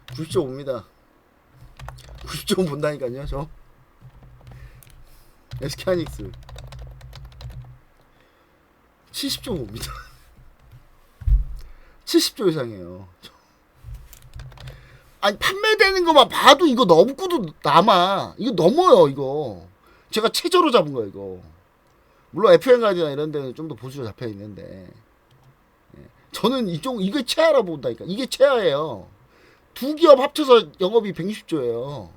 Speaker 1: 90조 봅니다. 90조 본다니까요. 저 SK하이닉스 70조 봅니다. 70조 이상이에요. 아니 판매되는 것만 봐도 이거 넘고도 남아. 이거 넘어요. 이거 제가 최저로 잡은 거야 이거. 물론 FN가디나 이런 데는 좀 더 보수로 잡혀 있는데 저는 이게 최하라 본다니까. 이게 최하예요. 두 기업 합쳐서 영업이 160조예요.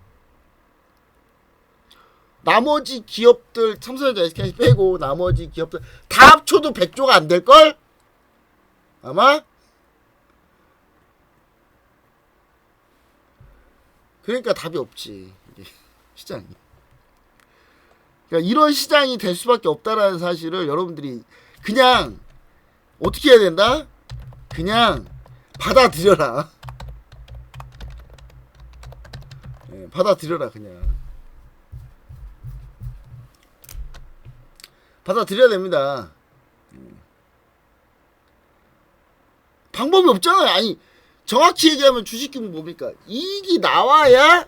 Speaker 1: 나머지 기업들 삼성전자 SK 빼고 나머지 기업들 다 합쳐도 100조가 안 될걸? 아마? 그러니까 답이 없지 이게 시장이. 그러니까 이런 시장이 될 수밖에 없다라는 사실을 여러분들이 그냥 어떻게 해야 된다? 그냥 받아들여라. 네, 받아들여라 그냥. 받아들여야 됩니다. 방법이 없잖아요. 아니 정확히 얘기하면 주식규모 뭡니까? 이익이 나와야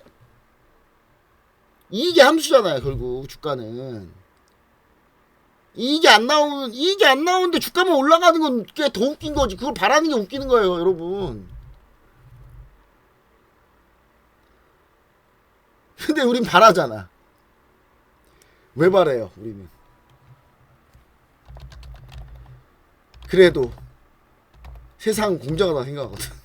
Speaker 1: 이익이 함수잖아요. 결국 주가는 이익이 안 나오는데 주가만 올라가는 건 그게 더 웃긴 거지. 그걸 바라는 게 웃기는 거예요, 여러분. 근데 우린 바라잖아. 왜 바래요, 우리는? 그래도 세상은 공정하다 생각하거든.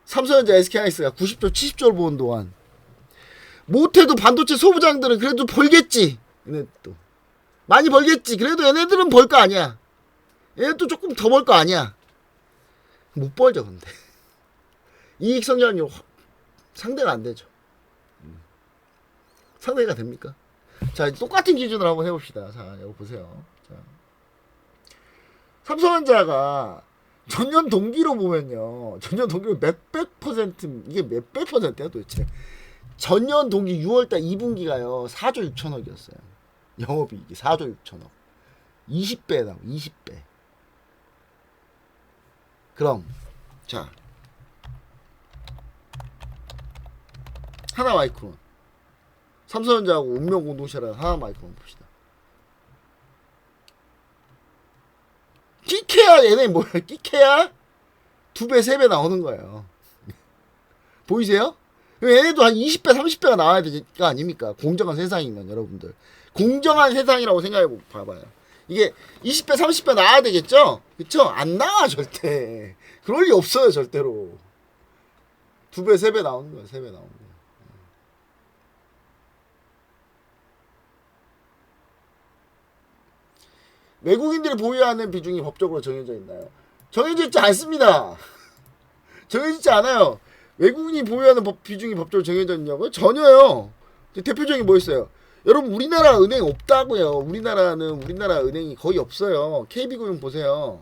Speaker 1: 삼성전자 SK하이닉스가 90조 70조를 보는 동안 못해도 반도체 소부장들은 그래도 벌겠지. 얘네도 많이 벌겠지. 그래도 얘네들은 벌 거 아니야. 얘네도 조금 더 벌 거 아니야. 못 벌죠. 근데 이익 성장률 상대가 안 되죠. 상대가 됩니까? 자, 똑같은 기준으로 한번 해봅시다. 자, 여기 보세요. 자, 삼성전자가 전년 동기로 보면요. 전년 동기로 몇백 퍼센트, 이게 몇백 퍼센트야 도대체. 전년 동기 6월달 2분기가요. 4조 6천억이었어요. 영업이익이 4조 6천억. 20배 나오 20배. 그럼 자, 하나마이크론. 삼성전자하고 운명 공동체라는 하나마이크론 봅시다. 끼케야 얘네 뭐야? 끼케야 2배 3배 나오는 거예요. 보이세요? 얘네도 한 20배 30배가 나와야 될 거 아닙니까? 공정한 세상이면 여러분들 공정한 세상이라고 생각해 봐봐요. 이게 20배 30배 나와야 되겠죠? 그쵸? 안 나와 절대. 그럴 리 없어요 절대로. 2배 3배 나오는 거야. 3배 나오는 거야. 외국인들이 보유하는 비중이 법적으로 정해져 있나요? 정해져 있지 않습니다. 정해져 있지 않아요. 외국인이 보유하는 비중이 법적으로 정해져 있냐고요? 전혀요. 대표적인 뭐 있어요? 여러분 우리나라 은행 없다고요. 우리나라 은행이 거의 없어요. KB금융 보세요.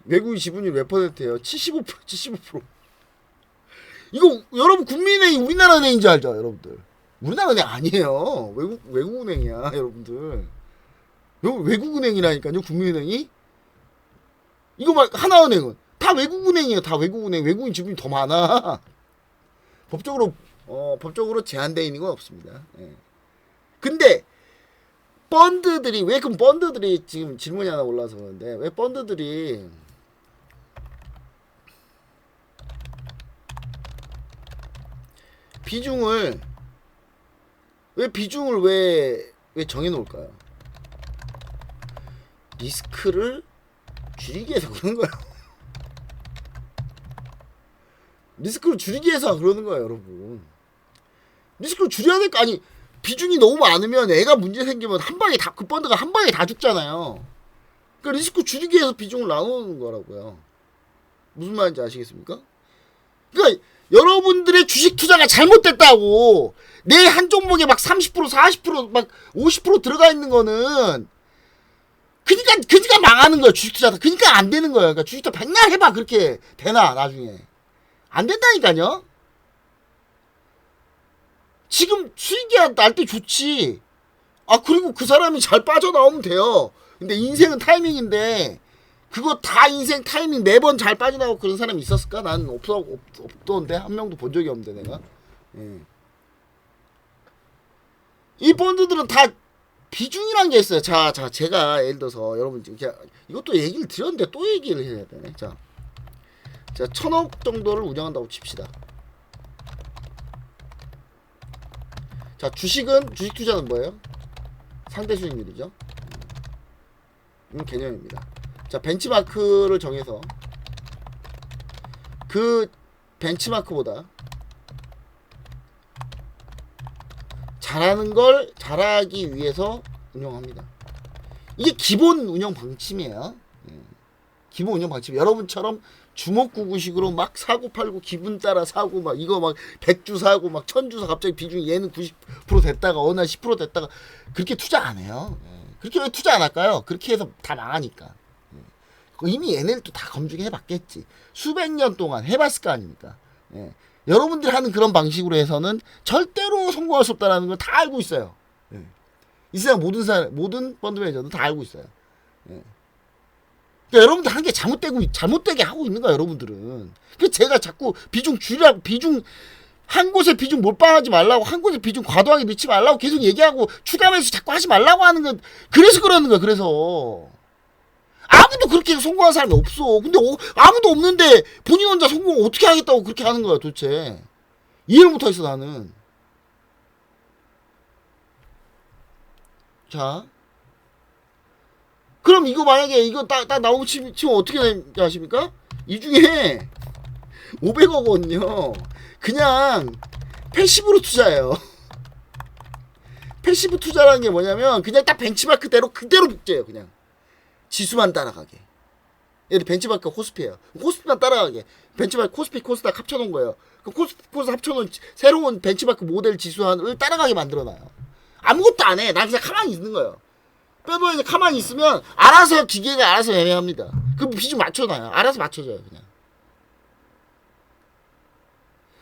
Speaker 1: 외국인 지분율 몇 %예요? 75%, 75%. 이거 여러분 국민은행이 우리나라 은행인지 알죠, 여러분들? 우리나라 은행 아니에요. 외국 은행이야, 여러분들. 외국은행이라니까요. 국민은행이. 이거 막 하나은행은 다 외국은행이에요. 다 외국은행. 외국인 지분이 더 많아. 법적으로 제한되어 있는 건 없습니다. 예. 근데 펀드들이 왜 그럼 펀드들이 지금 질문이 하나 올라와서 그러는데 왜 펀드들이 비중을 왜 정해놓을까요? 리스크를 줄이기 위해서 그러는 거예요. 리스크를 줄이기 위해서 그러는 거예요, 여러분. 리스크를 줄여야 될 거 아니. 비중이 너무 많으면 애가 문제 생기면 한 방에 다 그 펀드가 한 방에 다 죽잖아요. 그러니까 리스크 줄이기 위해서 비중을 나누는 거라고요. 무슨 말인지 아시겠습니까? 그러니까 여러분들의 주식 투자가 잘못됐다고 내 한 종목에 막 30% 40% 막 50% 들어가 있는 거는 그니까 망하는 거예요, 주식 투자도. 그니까 안 되는 거예요. 그러니까 주식 투자 백날 해봐. 그렇게 되나, 나중에. 안 된다니까요? 지금 수익이 날 때 좋지. 아, 그리고 그 사람이 잘 빠져나오면 돼요. 근데 인생은 타이밍인데, 그거 다 인생 타이밍 매번 잘 빠져나오고 그런 사람이 있었을까? 나는 없던데. 한 명도 본 적이 없는데, 내가. 예. 이 펀드들은 다 비중이란 게 있어요. 자, 제가 예를 들어서 여러분 이것도 얘기를 드렸는데 또 얘기를 해야 되네. 자, 1,000억 정도를 운영한다고 칩시다. 자, 주식 투자는 뭐예요? 상대 수익률이죠. 개념입니다. 자, 벤치마크를 정해서 그 벤치마크보다 잘하기 위해서 운영합니다. 이게 기본 운영 방침이에요. 기본 운영 방침. 여러분처럼 주먹구구식으로 막 사고 팔고 기분 따라 사고 막 이거 막 100주 사고 막 1000주 사 갑자기 비중이 얘는 90% 됐다가 어느 날 10% 됐다가 그렇게 투자 안 해요. 그렇게 왜 투자 안 할까요? 그렇게 해서 다 망하니까. 이미 얘네를 또 다 검증해 봤겠지. 수백 년 동안 해봤을 거 아닙니까? 여러분들이 하는 그런 방식으로 해서는 절대로 성공할 수 없다는 걸 다 알고 있어요. 이 세상 모든 펀드 매니저도 다 알고 있어요. 그러니까 여러분들 한 게 잘못되게 하고 있는 거야, 여러분들은. 그래서 제가 자꾸 비중 줄이라고, 한 곳에 비중 몰빵하지 말라고, 한 곳에 비중 과도하게 넣지 말라고 계속 얘기하고, 추가 매수 자꾸 하지 말라고 하는 건, 그래서 그러는 거야, 그래서. 아무도 그렇게 해서 성공한 사람이 없어. 근데 아무도 없는데 본인 혼자 성공 어떻게 하겠다고 그렇게 하는 거야, 도대체. 이해를 못하겠어, 나는. 자. 그럼 이거 만약에 이거 딱 나오고 치면 어떻게 하십니까? 이 중에 500억 원요. 그냥 패시브로 투자해요. 패시브 투자라는 게 뭐냐면 그냥 딱 벤치마크대로 그대로 복제해요, 그냥. 지수만 따라가게. 얘들 벤치마크 코스피예요. 코스피만 따라가게. 벤치마크 코스피 코스닥 합쳐놓은 거예요. 그 코스피 코스닥 합쳐놓은 새로운 벤치마크 모델 지수를 따라가게 만들어놔요. 아무것도 안 해. 나 그냥 가만히 있는 거예요. 빼도 이제 가만히 있으면 알아서 기계가 알아서 매매합니다. 그 비중 맞춰놔요. 알아서 맞춰줘요, 그냥.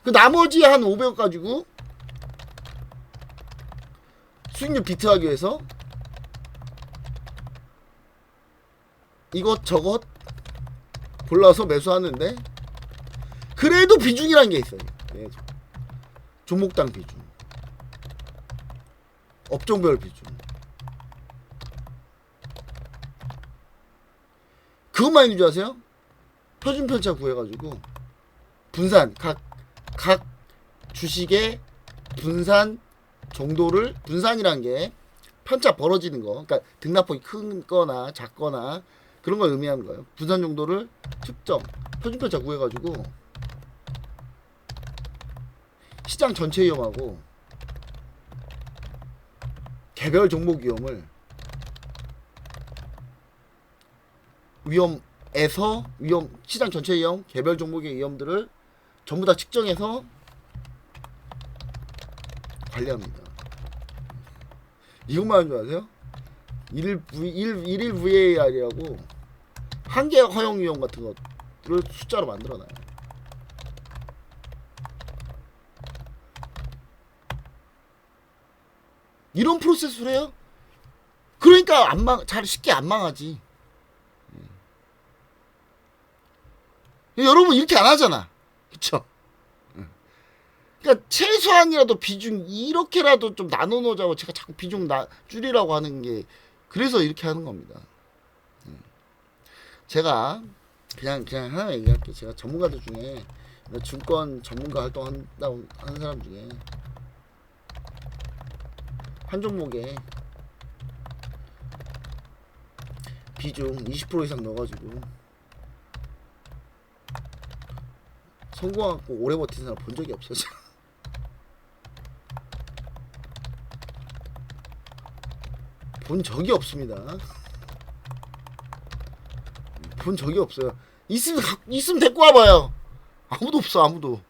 Speaker 1: 그 나머지 한 500억 가지고 수익률 비트하기 위해서 이것저것 골라서 매수하는데 그래도 비중이라는 게 있어요. 계속. 종목당 비중, 업종별 비중. 그것만 있는 줄 아세요? 표준 편차 구해가지고 분산 각 주식의 분산 정도를, 분산이란 게 편차 벌어지는 거, 그러니까 등락폭이 크거나 작거나 그런 걸 의미하는 거예요. 분산 정도를 특정 표준 편차 구해가지고 시장 전체 위험하고 개별 종목 시장 전체 위험, 개별 종목의 위험들을 전부 다 측정해서 관리합니다. 이것만 하는 줄 아세요? 1일 VAR이라고 한계 허용 위험 같은 것들을 숫자로 만들어놔요. 이런 프로세스를 해요? 그러니까 잘 쉽게 안 망하지. 여러분 이렇게 안 하잖아. 그쵸? 그러니까 최소한이라도 비중 이렇게라도 좀 나눠 놓자고 제가 자꾸 비중 줄이라고 하는 게 그래서 이렇게 하는 겁니다. 제가 그냥 하나 얘기할게요. 제가 전문가들 중에 증권 전문가 활동한다고 하는 사람 중에 한 종목에 비중 20% 이상 넣어가지고 성공하고 오래 버틴 사람 본 적이 없어요. 본 적이 없습니다. 본 적이 없어요. 있으면 데리고 와봐요. 아무도 없어, 아무도.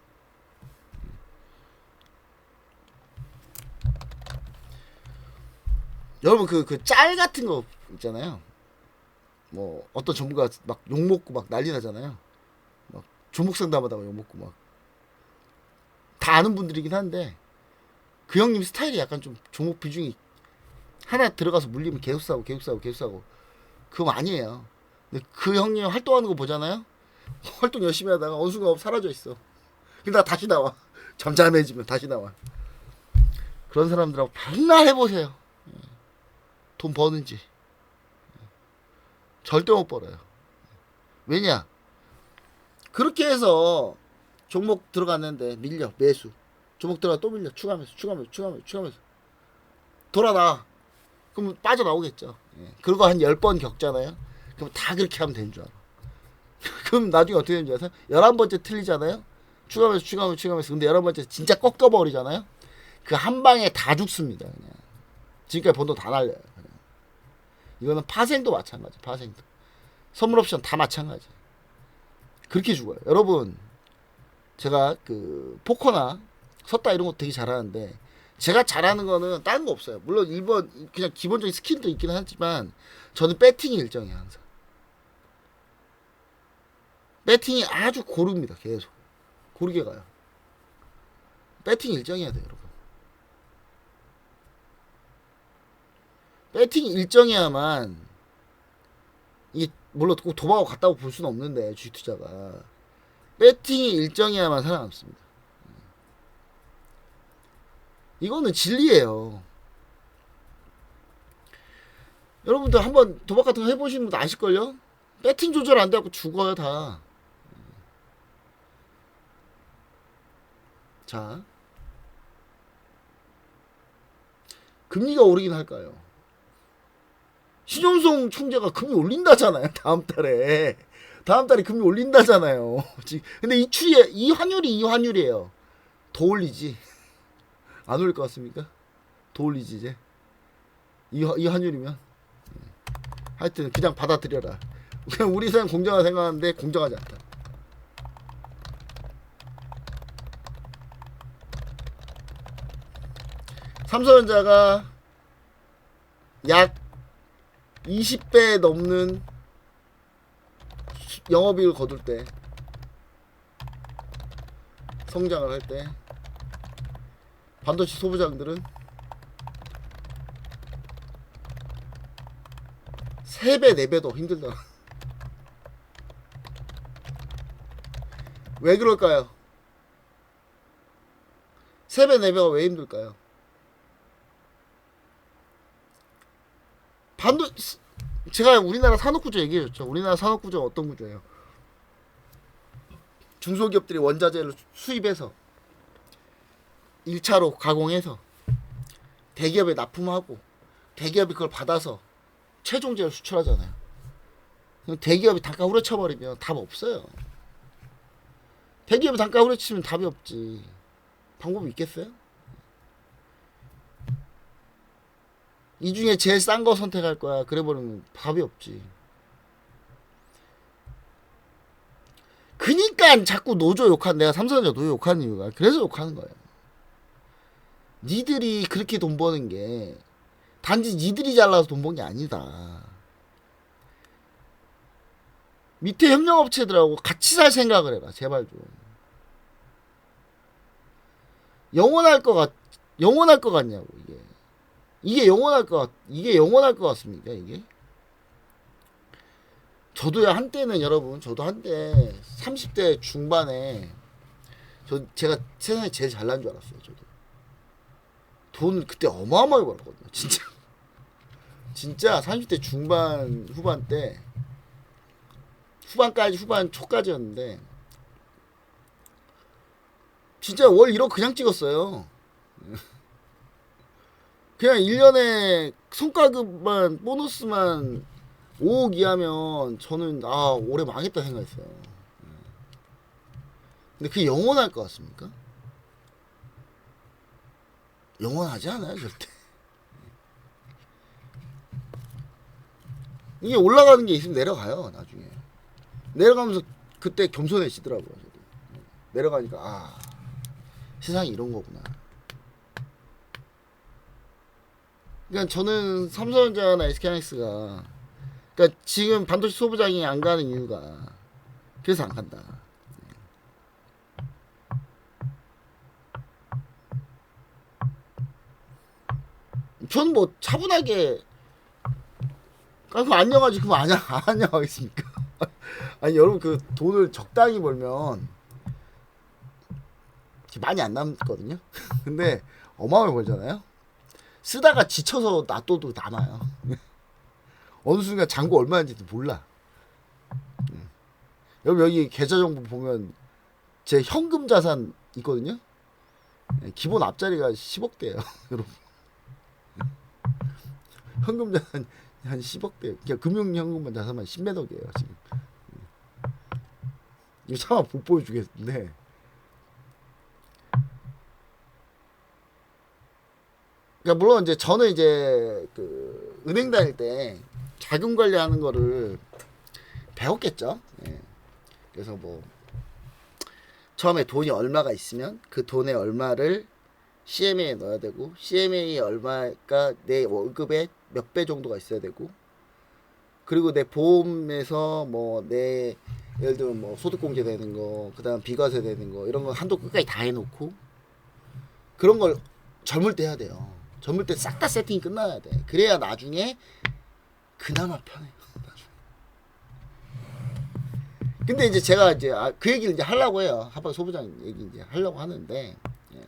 Speaker 1: 여러분 그 짤 같은 거 있잖아요. 뭐 어떤 전문가 막 욕먹고 막 난리 나잖아요. 막 조목 상담하다가 욕먹고 막 다 아는 분들이긴 한데 그 형님 스타일이 약간 좀 조목 비중이 하나 들어가서 물리면 계속 싸고 계속 싸고 계속 싸고 그거 아니에요. 근데 그 형님 활동하는 거 보잖아요. 활동 열심히 하다가 어느 순간 사라져 있어. 그러다 다시 나와. 잠잠해지면 다시 나와. 그런 사람들하고 맨날 해보세요. 돈 버는지 절대 못 벌어요. 왜냐? 그렇게 해서 종목 들어갔는데 밀려 매수. 종목 들어가 또 밀려 추가매수 돌아나. 그럼 빠져나오겠죠. 그리고 한 10번 겪잖아요. 그럼 다 그렇게 하면 되는 줄 알아. 그럼 나중에 어떻게 되는지 아세요? 11번째 틀리잖아요. 추가매수. 근데 11번째 진짜 꺾어버리잖아요. 그 한 방에 다 죽습니다. 그냥. 지금까지 번 돈 다 날려요. 그냥. 이거는 파생도 마찬가지. 파생도. 선물 옵션 다 마찬가지. 그렇게 죽어요. 여러분, 제가 그 포커나 섰다 이런 거 되게 잘하는데 제가 잘하는 거는 다른 거 없어요. 물론 1번 그냥 기본적인 스킬도 있긴 하지만 저는 배팅이 일정이에요. 항상. 배팅이 아주 고릅니다. 계속. 고르게 가요. 배팅 일정해야 돼요, 여러분. 배팅 일정해야만 이게 물론 꼭 도박하고 갔다고 볼 수는 없는데 주식 투자가 배팅이 일정해야만 살아남습니다. 이거는 진리예요. 여러분들 한번 도박 같은 거 해보시는 분들 아실걸요? 배팅 조절 안 돼갖고 죽어요 다. 자, 금리가 오르긴 할까요? 신용성 총재가 금리 올린다잖아요. 다음 달에 금리 올린다잖아요. 근데 이 환율이에요. 더 올리지. 안 올릴 것 같습니까? 더 올리지 이제. 이 환율이면 하여튼 그냥 받아들여라. 그냥 우리 사람 공정하다 생각하는데 공정하지 않다. 삼성전자가 약 20배 넘는 영업이익을 거둘 때, 성장을 할 때 반도체 소부장들은 3배 4배도 힘들다. 왜 그럴까요? 3배 4배가 왜 힘들까요? 제가 우리나라 산업구조 얘기해줬죠. 우리나라 산업구조가 어떤 구조예요? 중소기업들이 원자재를 수입해서 1차로 가공해서 대기업에 납품하고 대기업이 그걸 받아서 최종재를 수출하잖아요. 대기업이 단가 후려쳐버리면 답 없어요. 대기업이 단가 후려치면 답이 없지. 방법이 있겠어요? 이 중에 제일 싼 거 선택할 거야. 그래버리면 답이 없지. 그니까 자꾸 내가 삼성전자 노조 욕하는 이유가 그래서 욕하는 거예요. 니들이 그렇게 돈 버는 게 단지 니들이 잘나서 돈 번 게 아니다. 밑에 협력업체들하고 같이 살 생각을 해라. 제발 좀. 영원할 것 같냐고 이게. 이게 영원할 것 같습니까 이게? 저도요 한때는 여러분 저도 한때 30대 중반에 제가 세상에 제일 잘난 줄 알았어요. 저도 돈 그때 어마어마하게 벌었거든요. 진짜 30대 중반 후반 때 후반 초까지였는데 진짜 월 1억 그냥 찍었어요. 그냥 1년에 성과급만 보너스만 5억 이하면 저는 올해 망했다 생각했어요. 근데 그게 영원할 것 같습니까? 영원하지 않아요 절대. 이게 올라가는 게 있으면 내려가요 나중에. 내려가면서 그때 겸손해지더라고요. 저도. 내려가니까 세상이 이런 거구나. 그러니까 저는 삼성전자나 SK하이닉스가 그러니까 지금 반도체 소부장이 안 가는 이유가 그래서 안 간다. 저는 뭐 차분하게 그거 안녕하지 그럼 안 안녕하겠습니까? 아니 여러분 그 돈을 적당히 벌면 많이 안 남거든요. 근데 어마어마하게 벌잖아요. 쓰다가 지쳐서 놔둬도 남아요. 어느 순간 잔고 얼마인지도 몰라. 여러분 여기 계좌 정보 보면 제 현금 자산 있거든요. 기본 앞자리가 10억대예요. 여러분 현금 자산 한 10억대. 그냥 금융 현금만 자산만 10몇 억이에요 지금. 이거 차마 못 보여주겠는데. 그러니까 물론 이제 저는 이제 그 은행 다닐 때 자금 관리하는 거를 배웠겠죠. 예. 그래서 뭐 처음에 돈이 얼마가 있으면 그 돈의 얼마를 CMA에 넣어야 되고 CMA 얼마가 내 월급의 몇 배 정도가 있어야 되고 그리고 내 보험에서 뭐 내 예를 들면 뭐 소득공제 되는 거 그다음 비과세 되는 거 이런 거 한도 끝까지 다 해놓고 그런 걸 젊을 때 해야 돼요. 젊을 때 싹 다 세팅이 끝나야 돼. 그래야 나중에 그나마 편해요. 근데 이제 제가 이제 그 얘기를 이제 하려고 해요. 하박 소부장 얘기 이제 하려고 하는데, 예.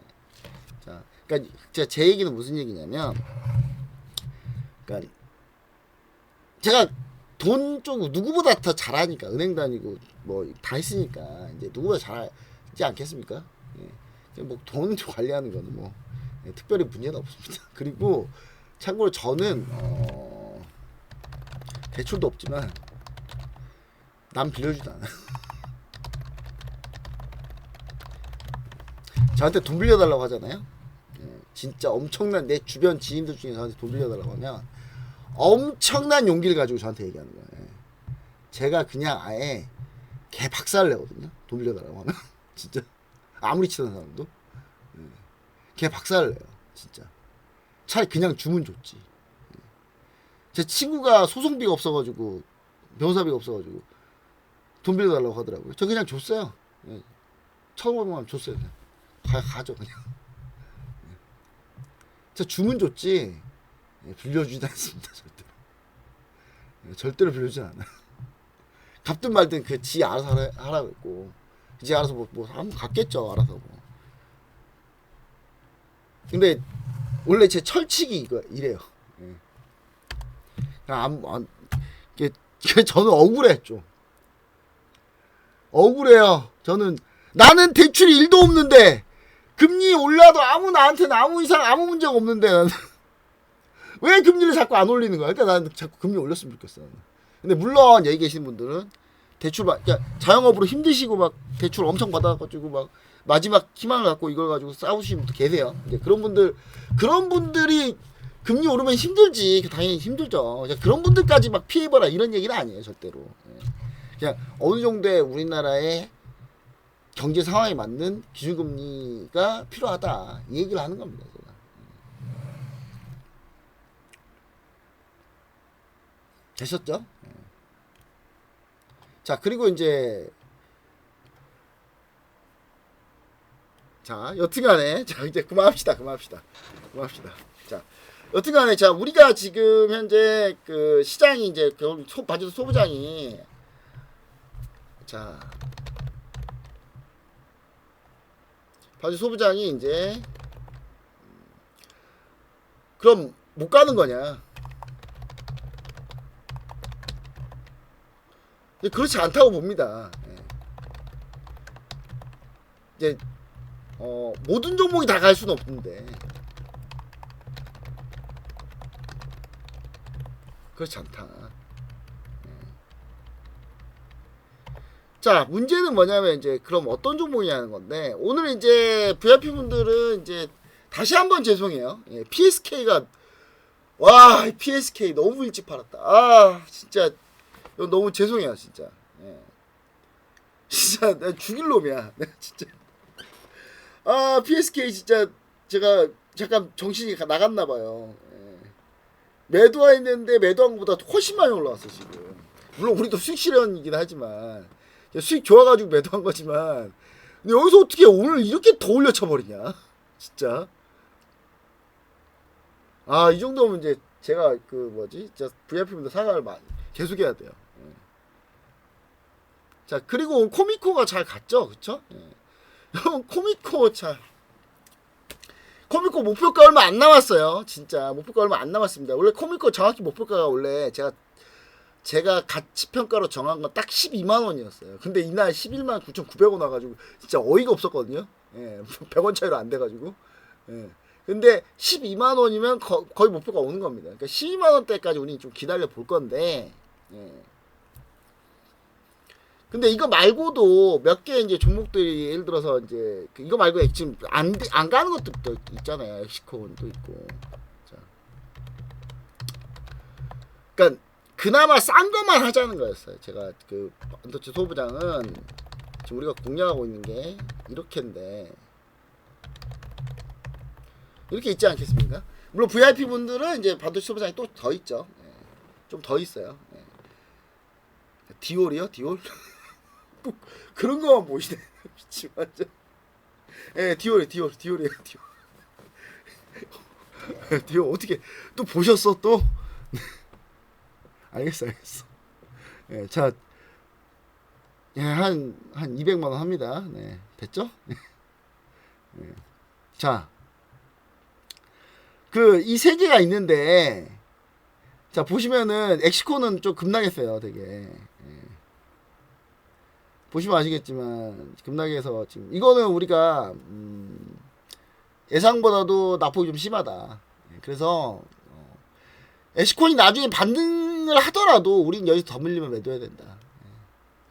Speaker 1: 자, 그러니까 제 얘기는 무슨 얘기냐면, 그러니까 제가 돈 쪽 누구보다 더 잘하니까 은행 다니고 뭐 다 했으니까 이제 누구보다 잘하지 않겠습니까? 예. 뭐 돈 관리하는 거는 뭐 예, 특별히 문제는 없습니다. 그리고 참고로 저는 대출도 없지만 남 빌려주지 않아요. 저한테 돈 빌려달라고 하잖아요. 예, 진짜 엄청난 내 주변 지인들 중에 저한테 돈 빌려달라고 하면 엄청난 용기를 가지고 저한테 얘기하는 거예요. 예. 제가 그냥 아예 개 박살을 내거든요. 돈 빌려달라고 하면 진짜 아무리 치던 사람도 예. 개 박살을 내요. 진짜 차라리 그냥 주면 좋지. 예. 제 친구가 소송비가 없어가지고 변호사비가 없어가지고 돈 빌려달라고 하더라고요. 저 그냥 줬어요. 예. 1,500만 원 줬어요. 그냥. 가죠 그냥. 예. 저 주면 좋지 예, 빌려주지 않습니다. 절대로. 예, 절대로 빌려주지 않아요. 갚든 말든 그 지 알아서 하라고 했고 지 알아서 뭐 한번 갚겠죠. 알아서 뭐. 근데 원래 제 철칙이 이래요. 예. 그냥 저는 억울해 좀. 억울해요. 저는 나는 대출이 1도 없는데 금리 올라도 나한테는 아무 이상 아무 문제가 없는데 나는 왜 금리를 자꾸 안 올리는 거야? 그러니까 나는 자꾸 금리 올렸으면 좋겠어. 근데 물론 여기 계신 분들은 대출 그러니까 자영업으로 힘드시고 막 대출 엄청 받아가지고 막 마지막 희망을 갖고 이걸 가지고 싸우시는 분도 계세요. 이제 그런 분들이 금리 오르면 힘들지. 당연히 힘들죠. 그런 분들까지 막 피해봐라 이런 얘기는 아니에요. 절대로. 그냥 어느 정도의 우리나라의 경제 상황에 맞는 기준금리가 필요하다. 이 얘기를 하는 겁니다. 제가. 되셨죠? 자, 그리고 이제 자, 여튼간에 자 이제 그만합시다. 자, 여튼간에 자 우리가 지금 현재 그 시장이 이제 바지도 소부장이 자 바지 소부장이 이제 그럼 못 가는 거냐? 그렇지 않다고 봅니다. 이제 모든 종목이 다 갈 수는 없는데 그렇지 않다. 자, 문제는 뭐냐면 이제 그럼 어떤 종목이냐는 건데 오늘 이제 VIP 분들은 이제 다시 한번 죄송해요. 예, PSK가 와 PSK 너무 일찍 팔았다. 아 진짜 이거 너무 죄송해요 진짜. 예. 진짜 나 죽일 놈이야. 내가 진짜. 아 PSK 진짜 제가 잠깐 정신이 나갔나 봐요. 예. 매도했는데 매도한 것보다 훨씬 많이 올라왔어 지금. 물론 우리도 수익 실현이긴 하지만 수익 좋아가지고 매도한 거지만 근데 여기서 어떻게 오늘 이렇게 더 올려 쳐버리냐 진짜. 아 이 정도면 이제 제가 그 뭐지 진짜 VIP분들 사과를 많이 계속해야 돼요. 자 그리고 코미코가 잘 갔죠 그쵸? 코미코 잘 코미코 목표가 얼마 안 남았어요. 진짜 목표가 얼마 안 남았습니다. 원래 코미코 정확히 목표가가 원래 제가 가치 평가로 정한 건 딱 12만 원이었어요. 근데 이날 11만 9,900원 와가지고 진짜 어이가 없었거든요. 100원 차이로 안 돼가지고. 근데 12만 원이면 거의 목표가 오는 겁니다. 그러니까 12만 원대까지 우리 좀 기다려 볼 건데. 근데 이거 말고도 몇 개 이제 종목들이 예를 들어서 이제 이거 말고 지금 안 가는 것도 있잖아요. 엑시콘도 있고. 자. 그러니까 그나마 싼 것만 하자는 거였어요. 제가 그 반도체 소부장은 지금 우리가 공략하고 있는 게 이렇게인데 이렇게 있지 않겠습니까? 물론 VIP 분들은 이제 반도체 소부장이 또 더 있죠. 좀 더 있어요. 디올이요? 디올? 그런 거만 보시네. 미치 완전. 디올이에요. 디올. 디올 어떻게 또 보셨어 또? 알겠어. 자, 한 200만 원 합니다. 네, 됐죠? 자, 그 이 세 개가 있는데, 자 보시면은 엑시코는 좀 급락했어요, 되게. 보시면 아시겠지만 급락해서 지금 이거는 우리가 예상보다도 낙폭이 좀 심하다. 그래서 엑시콘이 나중에 반등을 하더라도 우린 여기서 더 밀리면 매도해야 된다.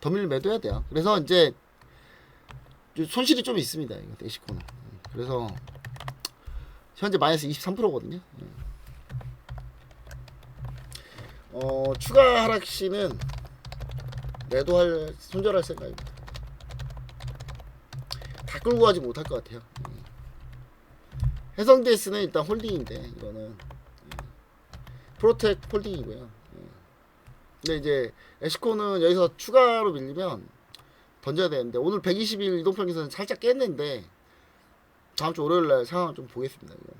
Speaker 1: 더 밀리면 매도해야 돼요. 그래서 이제 손실이 좀 있습니다. 이거 엑시콘은. 그래서 현재 마이너스 23%거든요. 추가 하락 시는 매도할 손절할 생각입니다. 다 끌고 가지 못할 것 같아요. 해성DS는 일단 홀딩인데 이거는 프로텍 홀딩이고요. 근데 이제 엑시콘은 여기서 추가로 밀리면 던져야 되는데 오늘 120일 이동평균선은 살짝 깼는데 다음 주 월요일날 상황을 좀 보겠습니다. 이거.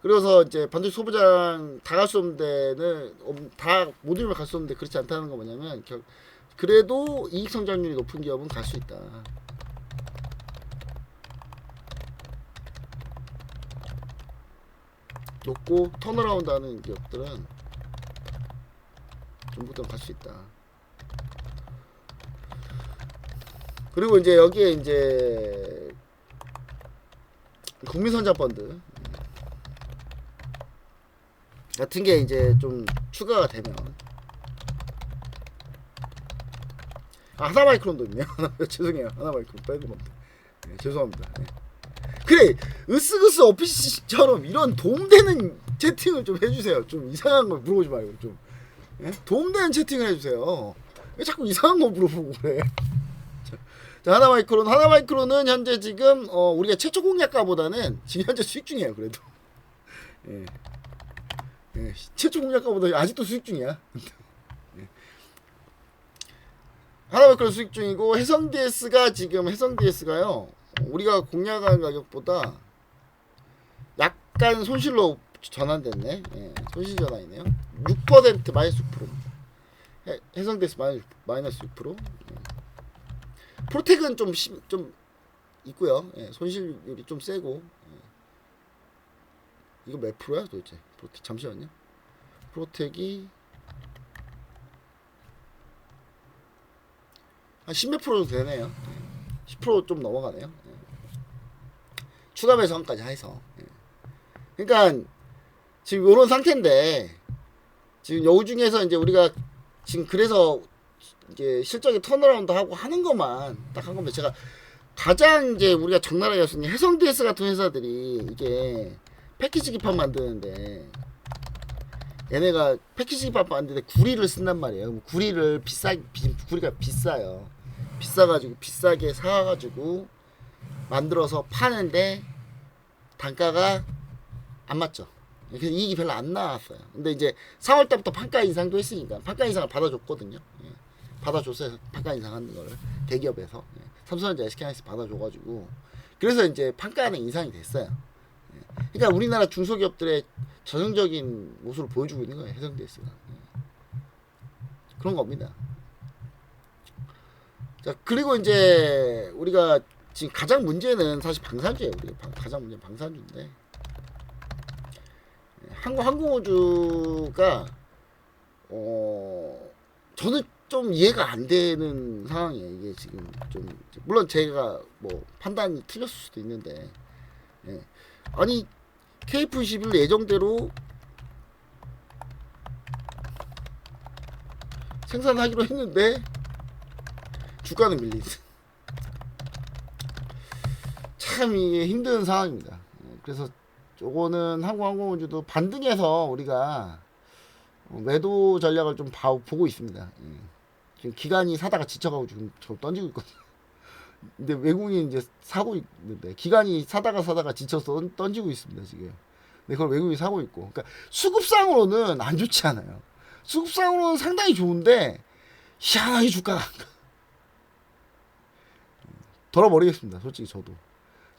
Speaker 1: 그래서 이제 반도체 소부장 다 갈 수 없는 데는 다 못 이루면 갈 수 없는데 그렇지 않다는 거 뭐냐면 그래도 이익 성장률이 높은 기업은 갈 수 있다. 높고 턴어라운드 하는 기업들은 전부터 갈 수 있다. 그리고 이제 여기에 이제 국민선자펀드 같은 게 이제 좀 추가가 되면 하나마이크론도 있네요. 죄송해요. 하나마이크론 빼는 겁니다. 죄송합니다. 그래 으스그스 어피시처럼 이런 도움되는 채팅을 좀 해주세요. 좀 이상한 거 물어보지 말고 좀 도움되는 채팅을 해주세요. 왜 자꾸 이상한 거 물어보고 그래. 자, 하나마이크론은 현재 지금 우리가 최초 공략가보다는 지금 현재 수익 중이에요. 그래도 최초 공략가보다 아직도 수익 중이야. 하나마이크론 수익 중이고 해성DS가요 우리가 공략한 가격보다 약간 손실로 전환됐네. 손실 전환이네요. 6% 마이너스 6%. 해성DS 마이너스 6%. 프로텍은 좀 있고요. 손실률이 좀 세고. 이거 몇 프로야 도대체? 프로텍 잠시만요. 프로텍이 한 10몇 프로 정도 되네요. 10% 좀 넘어가네요. 추가 배송까지 해서. 그러니까 지금 이런 상태인데 지금 요 중에서 이제 우리가 지금 그래서 이제 실적이 턴어라운드 하고 하는 것만 딱 한 겁니다. 제가 가장 이제 우리가 적나라하게 할 수 있는 해성DS 같은 회사들이 이게 패키지 기판 만드는데 얘네가 패키지 기판 만드는데 구리를 쓴단 말이에요. 구리가 비싸요. 비싸가지고 비싸게 사가지고 만들어서 파는데 단가가 안 맞죠. 그래서 이익이 별로 안 나왔어요. 근데 이제 4월 달부터 판가 인상도 했으니까 판가 인상을 받아줬거든요. 예. 받아줬어요. 판가 인상하는 걸 대기업에서 삼성전자, SK하이닉스 받아줘가지고 그래서 이제 판가는 인상이 됐어요. 예. 그러니까 우리나라 중소기업들의 전형적인 모습을 보여주고 있는 거예요. 해성DS가. 예. 그런 겁니다. 자, 그리고 이제 우리가 지금 가장 문제는 사실 방산주예요. 우리가 가장 문제는 방산주인데 항공우주가 저는 좀 이해가 안 되는 상황이에요. 이게 지금 좀 물론 제가 뭐 판단이 틀렸을 수도 있는데 예. 아니 KF21 예정대로 생산하기로 했는데 주가는 밀리는 참 이게 힘든 상황입니다. 그래서 요거는 항공우주도 반등해서 우리가 매도 전략을 좀 보고 있습니다. 지금 기관이 사다가 지쳐가고 지금 저 던지고 있거든요. 근데 외국인이 이제 사고 있는데 기관이 사다가 지쳐서 던지고 있습니다 지금. 근데 그걸 외국인이 사고 있고, 그러니까 수급상으로는 안 좋지 않아요. 수급상으로는 상당히 좋은데 희한하게 주가가 돌아버리겠습니다. 솔직히 저도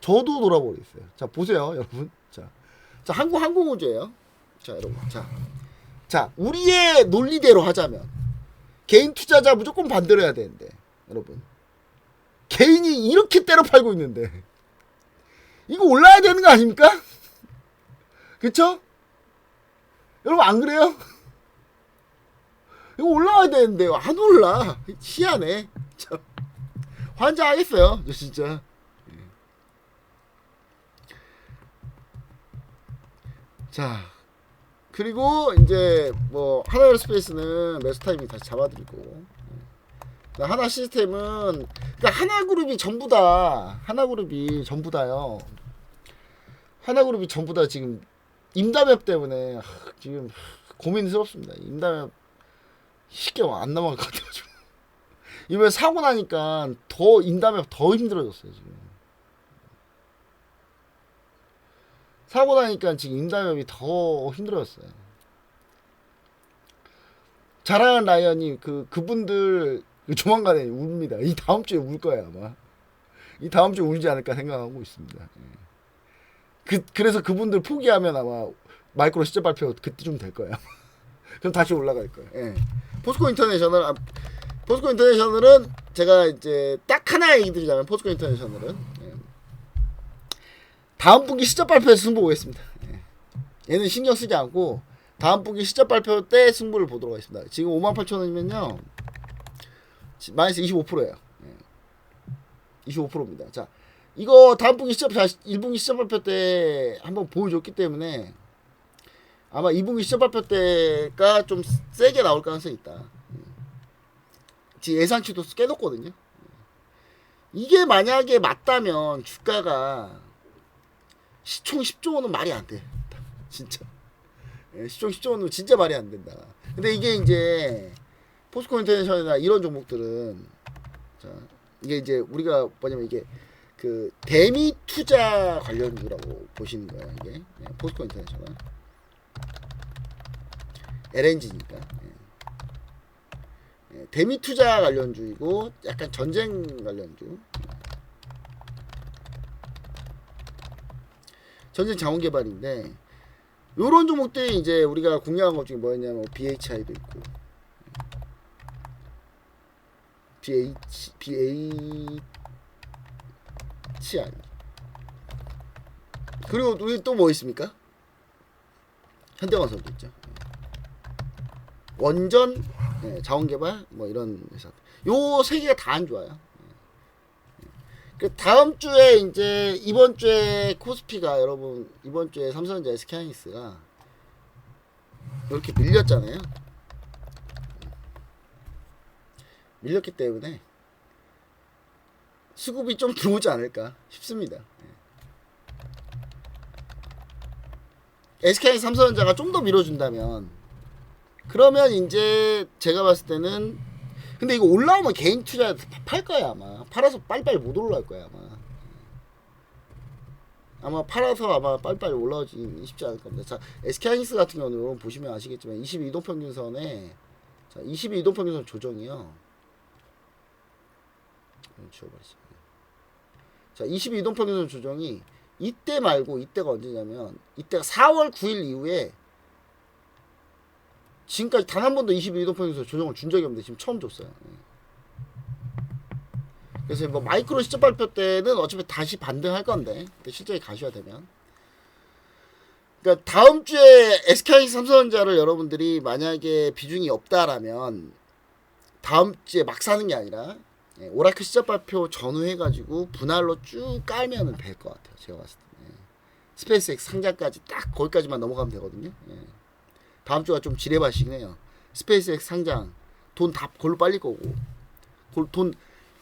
Speaker 1: 돌아버리겠어요. 자 보세요 여러분. 자 항공우주예요. 자 여러분, 자 우리의 논리대로 하자면 개인 투자자 무조건 반대로 해야 되는데 여러분, 개인이 이렇게 때려 팔고 있는데 이거 올라야 되는 거 아닙니까? 그쵸? 여러분 안 그래요? 이거 올라와야 되는데 안 올라. 희한해. 참 환장하겠어요 저 진짜. 자 그리고 이제 뭐 하나에어스페이스는 매수 타이밍 다시 잡아드리고, 하나 시스템은 그러니까 하나그룹이 전부다요. 하나그룹이 전부 다 지금 임담협 때문에 지금 고민스럽습니다. 임담협 쉽게 안 넘어갈 것 같아가지고 이번에 사고 나니까 더 임담협 더 힘들어졌어요 지금. 사고 나니까 지금 임담협이 더 힘들어졌어요. 자라는 라이언이 그분들 조만간에 웁니다. 이 다음 주에 울 거야 아마. 이 다음 주에 울지 않을까 생각하고 있습니다. 그래서 그분들 포기하면 아마 마이크로 시제 발표 그때쯤 될 거예요. 그럼 다시 올라갈 거예요. 예. 포스코 인터내셔널은 제가 이제 딱 하나 얘기 드리자면 포스코 인터내셔널은 다음 분기 시작 발표에서 승부 보겠습니다. 얘는 신경 쓰지 않고 다음 분기 시작 발표 때 승부를 보도록 하겠습니다. 지금 58,000원이면요 마이너스 25%예요. 25%입니다. 자, 이거 다음 분기 시작 1분기 시작 발표 때 한번 보여줬기 때문에 아마 2분기 시작 발표 때가 좀 세게 나올 가능성이 있다. 지금 예상치도 깨놓거든요. 이게 만약에 맞다면 주가가 시총 10조 원은 말이 안 돼. 진짜. 시총 10조 원은 진짜 말이 안 된다. 근데 이게 이제 포스코 인터내셔널이나 이런 종목들은 자, 이게 이제 우리가 뭐냐면 이게 그 대미 투자 관련주라고 보시는 거예요. 이게 포스코 인터내셔널 LNG니까 대미 투자 관련주이고 약간 전쟁 관련주. 전쟁 자원 개발인데 요런 종목들이 이제 우리가 공략한 것 중에 뭐였냐면 BHI도 있고 BHI 그리고 우리 또 뭐 있습니까? 현대건설도 있죠. 원전, 자원개발 뭐 이런 회사 요 세 개가 다 안 좋아요. 그 다음 주에 이제 이번 주에 코스피가 여러분 이번 주에 삼성전자 SK하이닉스가 이렇게 밀렸잖아요. 밀렸기 때문에 수급이 좀 들어오지 않을까 싶습니다. SK하이닉스 삼성전자가 좀 더 밀어준다면 그러면 이제 제가 봤을 때는 근데 이거 올라오면 개인 투자 팔 거야 아마. 팔아서 빨리빨리 못 올라갈 거야 아마 팔아서 아마 빨리빨리 올라오지 쉽지 않을 겁니다. 자, SK하이닉스 같은 경우는 보시면 아시겠지만 22동 평균선에 자, 22동 평균선 조정이요. 지워버리겠습니다. 자, 22동 평균선 조정이 이때 말고 이때가 언제냐면 이때가 4월 9일 이후에 지금까지 단 한 번도 22동 평균선 조정을 준 적이 없는데 지금 처음 줬어요. 그래서 뭐 마이크로 시점 발표 때는 어차피 다시 반등할 건데 실적이 가시화되면, 그러니까 다음 주에 SK 삼성전자를 여러분들이 만약에 비중이 없다라면 다음 주에 막 사는 게 아니라 오라클 시점 발표 전후 해가지고 분할로 쭉 깔면은 될 것 같아요. 제가 봤을 때 스페이스X 상장까지 딱 거기까지만 넘어가면 되거든요. 다음 주가 좀 지뢰밭이긴 해요. 스페이스X 상장 돈 다 골로 빨릴 거고 돈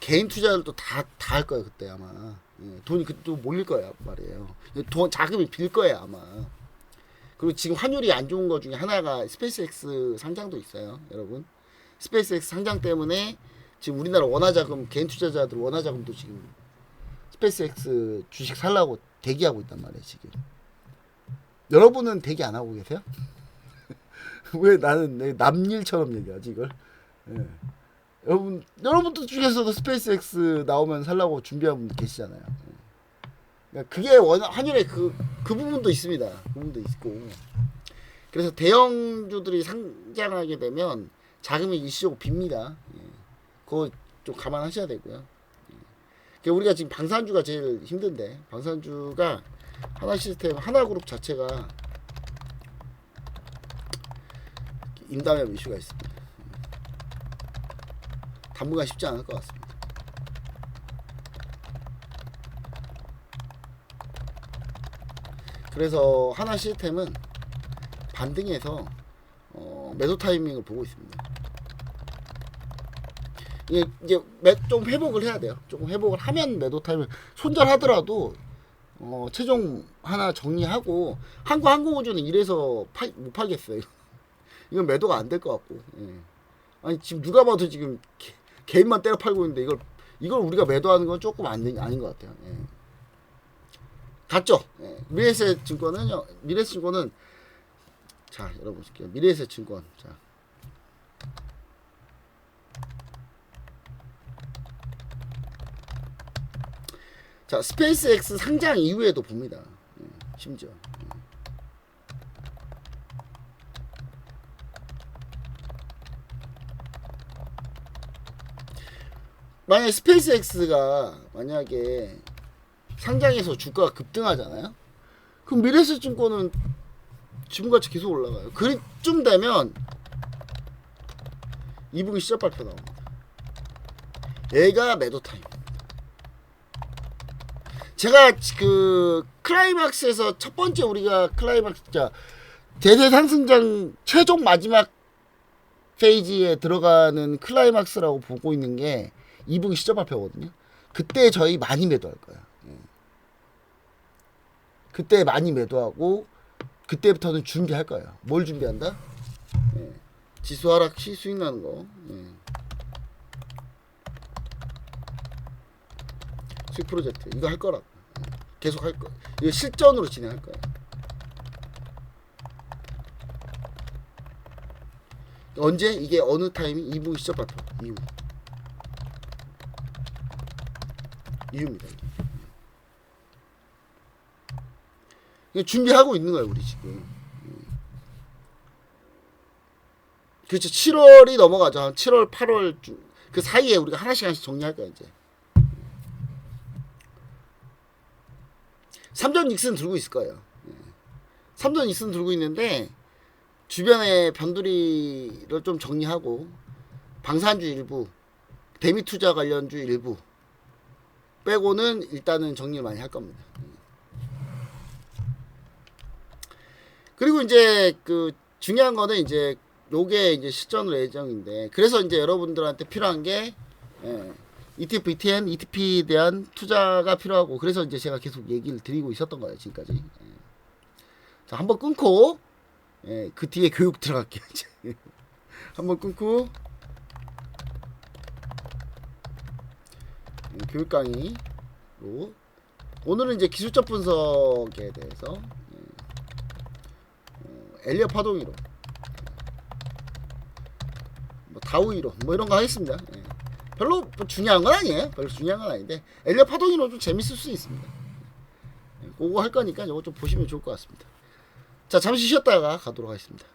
Speaker 1: 개인 투자들도 다 할 거예요 그때 아마. 돈이 그때 또 몰릴 거야 말이에요. 돈 자금이 빌 거예요 아마. 그리고 지금 환율이 안 좋은 거 중에 하나가 스페이스X 상장도 있어요 여러분. 스페이스X 상장 때문에 지금 우리나라 원화자금 개인 투자자들 원화자금도 지금 스페이스X 주식 살라고 대기하고 있단 말이에요 지금. 여러분은 대기 안 하고 계세요? 왜 나는 남일처럼 얘기하지 이걸? 여러분들 중에서도 스페이스X 나오면 살라고 준비하는 분 계시잖아요. 그러니까 그게 환율의 그 부분도 있습니다. 그 부분도 있고. 그래서 대형주들이 상장하게 되면 자금이 일시적으로 빕니다. 그거 좀 감안하셔야 되고요. 그러니까 우리가 지금 방산주가 제일 힘든데 방산주가 하나시스템 하나그룹 자체가 임담의 이슈가 있습니다. 당분간 쉽지 않을 것 같습니다. 그래서 하나 시스템은 반등해서 매도 타이밍을 보고 있습니다. 이제 좀 회복을 해야 돼요. 조금 회복을 하면 매도 타이밍 손절하더라도 최종 하나 정리하고 항공우주는 이래서 못 팔겠어요. 이건 매도가 안 될 것 같고. 아니 지금 누가 봐도 지금 개인만 때려 팔고 있는데 이걸 우리가 매도하는 건 조금 아닌 것 같아요. 갔죠. 미래에셋증권은요. 미래에셋증권은 자 여러분 볼게요. 미래에셋증권 자 스페이스X 상장 이후에도 봅니다. 심지어. 만약에 스페이스X가 만약에 상장해서 주가가 급등하잖아요. 그럼 미래에셋증권은 지금같이 계속 올라가요. 그쯤 되면 2분기 시작 발표 나옵니다. 얘가 매도 타임입니다. 제가 그 클라이막스에서 첫 번째 우리가 클라이막스 대세 상승장 최종 마지막 페이지에 들어가는 클라이막스라고 보고 있는 게 2분기 시작 발표거든요. 그때 저희 많이 매도할 거예요. 그때 많이 매도하고 그때부터는 준비할 거예요. 뭘 준비한다? 지수 하락 시 수익 나는 거. 수익 프로젝트 이거 할 거라고. 계속 할 거. 이거 실전으로 진행할 거예요. 언제? 이게 어느 타이밍? 2분기 시작 발표 이유입니다. 준비하고 있는 거예요, 우리 지금. 그렇죠. 7월이 넘어가죠. 한 7월, 8월 그 사이에 우리가 하나씩 정리할 거야 이제. 삼전 익스는 들고 있을 거예요. 삼전 익스는 들고 있는데 주변에 변두리를 좀 정리하고 방산주 일부, 대미투자 관련주 일부 빼고는 일단은 정리를 많이 할 겁니다. 그리고 이제 그 중요한 거는 이제 요게 이제 실전으로 예정인데, 그래서 이제 여러분들한테 필요한 게 ETF, ETN, ETP에 대한 투자가 필요하고, 그래서 이제 제가 계속 얘기를 드리고 있었던 거예요 지금까지. 자, 한번 끊고 그 뒤에 교육 들어갈게요. 한번 끊고 교육 강의로 오늘은 이제 기술적 분석에 대해서 엘리엇 파동 이론, 뭐 다우 이론 뭐 이런 거 하겠습니다. 예. 별로 뭐 중요한 건 아니에요. 별로 중요한 건 아닌데 엘리엇 파동 이론 좀 재밌을 수 있습니다. 예. 그거 할 거니까 이거 좀 보시면 좋을 것 같습니다. 자, 잠시 쉬었다가 가도록 하겠습니다.